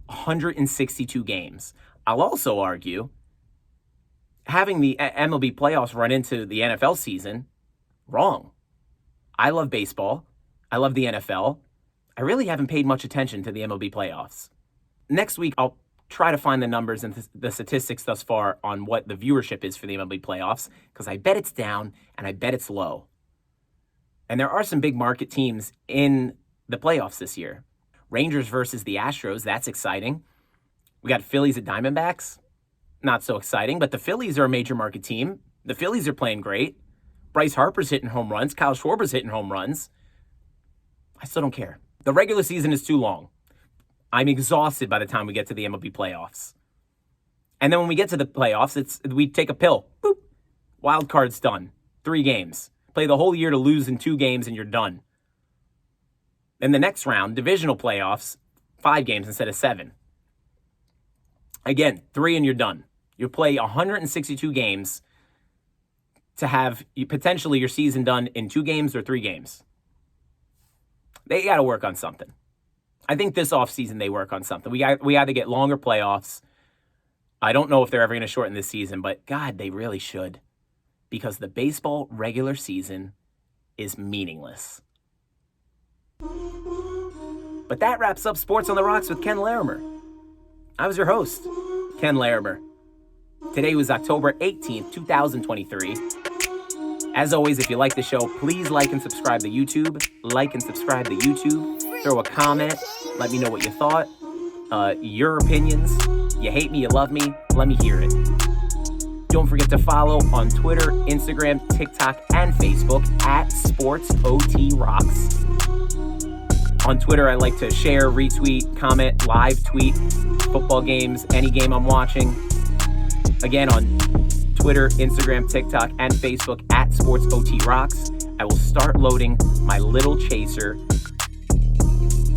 162 games. I'll also argue having the MLB playoffs run into the NFL season, wrong. I love baseball. I love the NFL. I really haven't paid much attention to the MLB playoffs. Next week, I'll try to find the numbers and the statistics thus far on what the viewership is for the MLB playoffs, because I bet it's down and I bet it's low. And there are some big market teams in the playoffs this year. Rangers versus the Astros, that's exciting. We got Phillies at Diamondbacks, not so exciting, but the Phillies are a major market team. The Phillies are playing great. Bryce Harper's hitting home runs. Kyle Schwarber's hitting home runs. I still don't care. The regular season is too long. I'm exhausted by the time we get to the MLB playoffs. And then when we get to the playoffs, we take a pill. Boop. Wild card's done. 3 games. Play the whole year to lose in 2 games and you're done. Then the next round, divisional playoffs, 5 games instead of 7. Again, 3 and you're done. You play 162 games to have potentially your season done in 2 games or 3 games. They got to work on something. I think this offseason they work on something. We got to get longer playoffs. I don't know if they're ever going to shorten this season, but God, they really should. Because the baseball regular season is meaningless. But that wraps up Sports on the Rocks with Ken Larimer. I was your host, Ken Larimer. Today was October 18th, 2023. As always, if you like the show, please like and subscribe to YouTube. Like and subscribe to YouTube. Throw a comment. Let me know what you thought. Your opinions. You hate me, you love me. Let me hear it. Don't forget to follow on Twitter, Instagram, TikTok, and Facebook at SportsOTRocks. On Twitter, I like to share, retweet, comment, live tweet football games, any game I'm watching. Again, on Twitter, Instagram, TikTok, and Facebook at SportsOTRocks. I will start loading my Little Chaser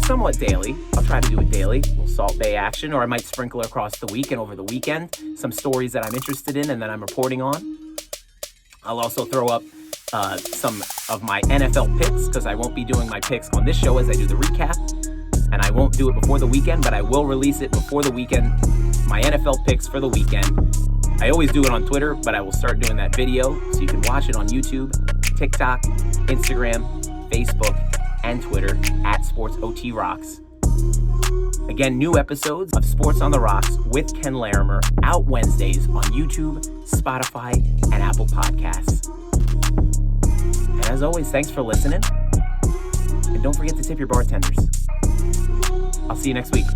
somewhat daily. I'll try to do it daily. A little Salt Bay action, or I might sprinkle across the week and over the weekend some stories that I'm interested in and that I'm reporting on. I'll also throw up some of my NFL picks, because I won't be doing my picks on this show as I do the recap, and I won't do it before the weekend, but I will release it before the weekend, my NFL picks for the weekend. I always do it on Twitter, but I will start doing that video so you can watch it on YouTube, TikTok, Instagram, Facebook, and Twitter at SportsOTRocks. Again, new episodes of Sports on the Rocks with Ken Larimer out Wednesdays on YouTube, Spotify, and Apple Podcasts. And as always, thanks for listening. And don't forget to tip your bartenders. I'll see you next week.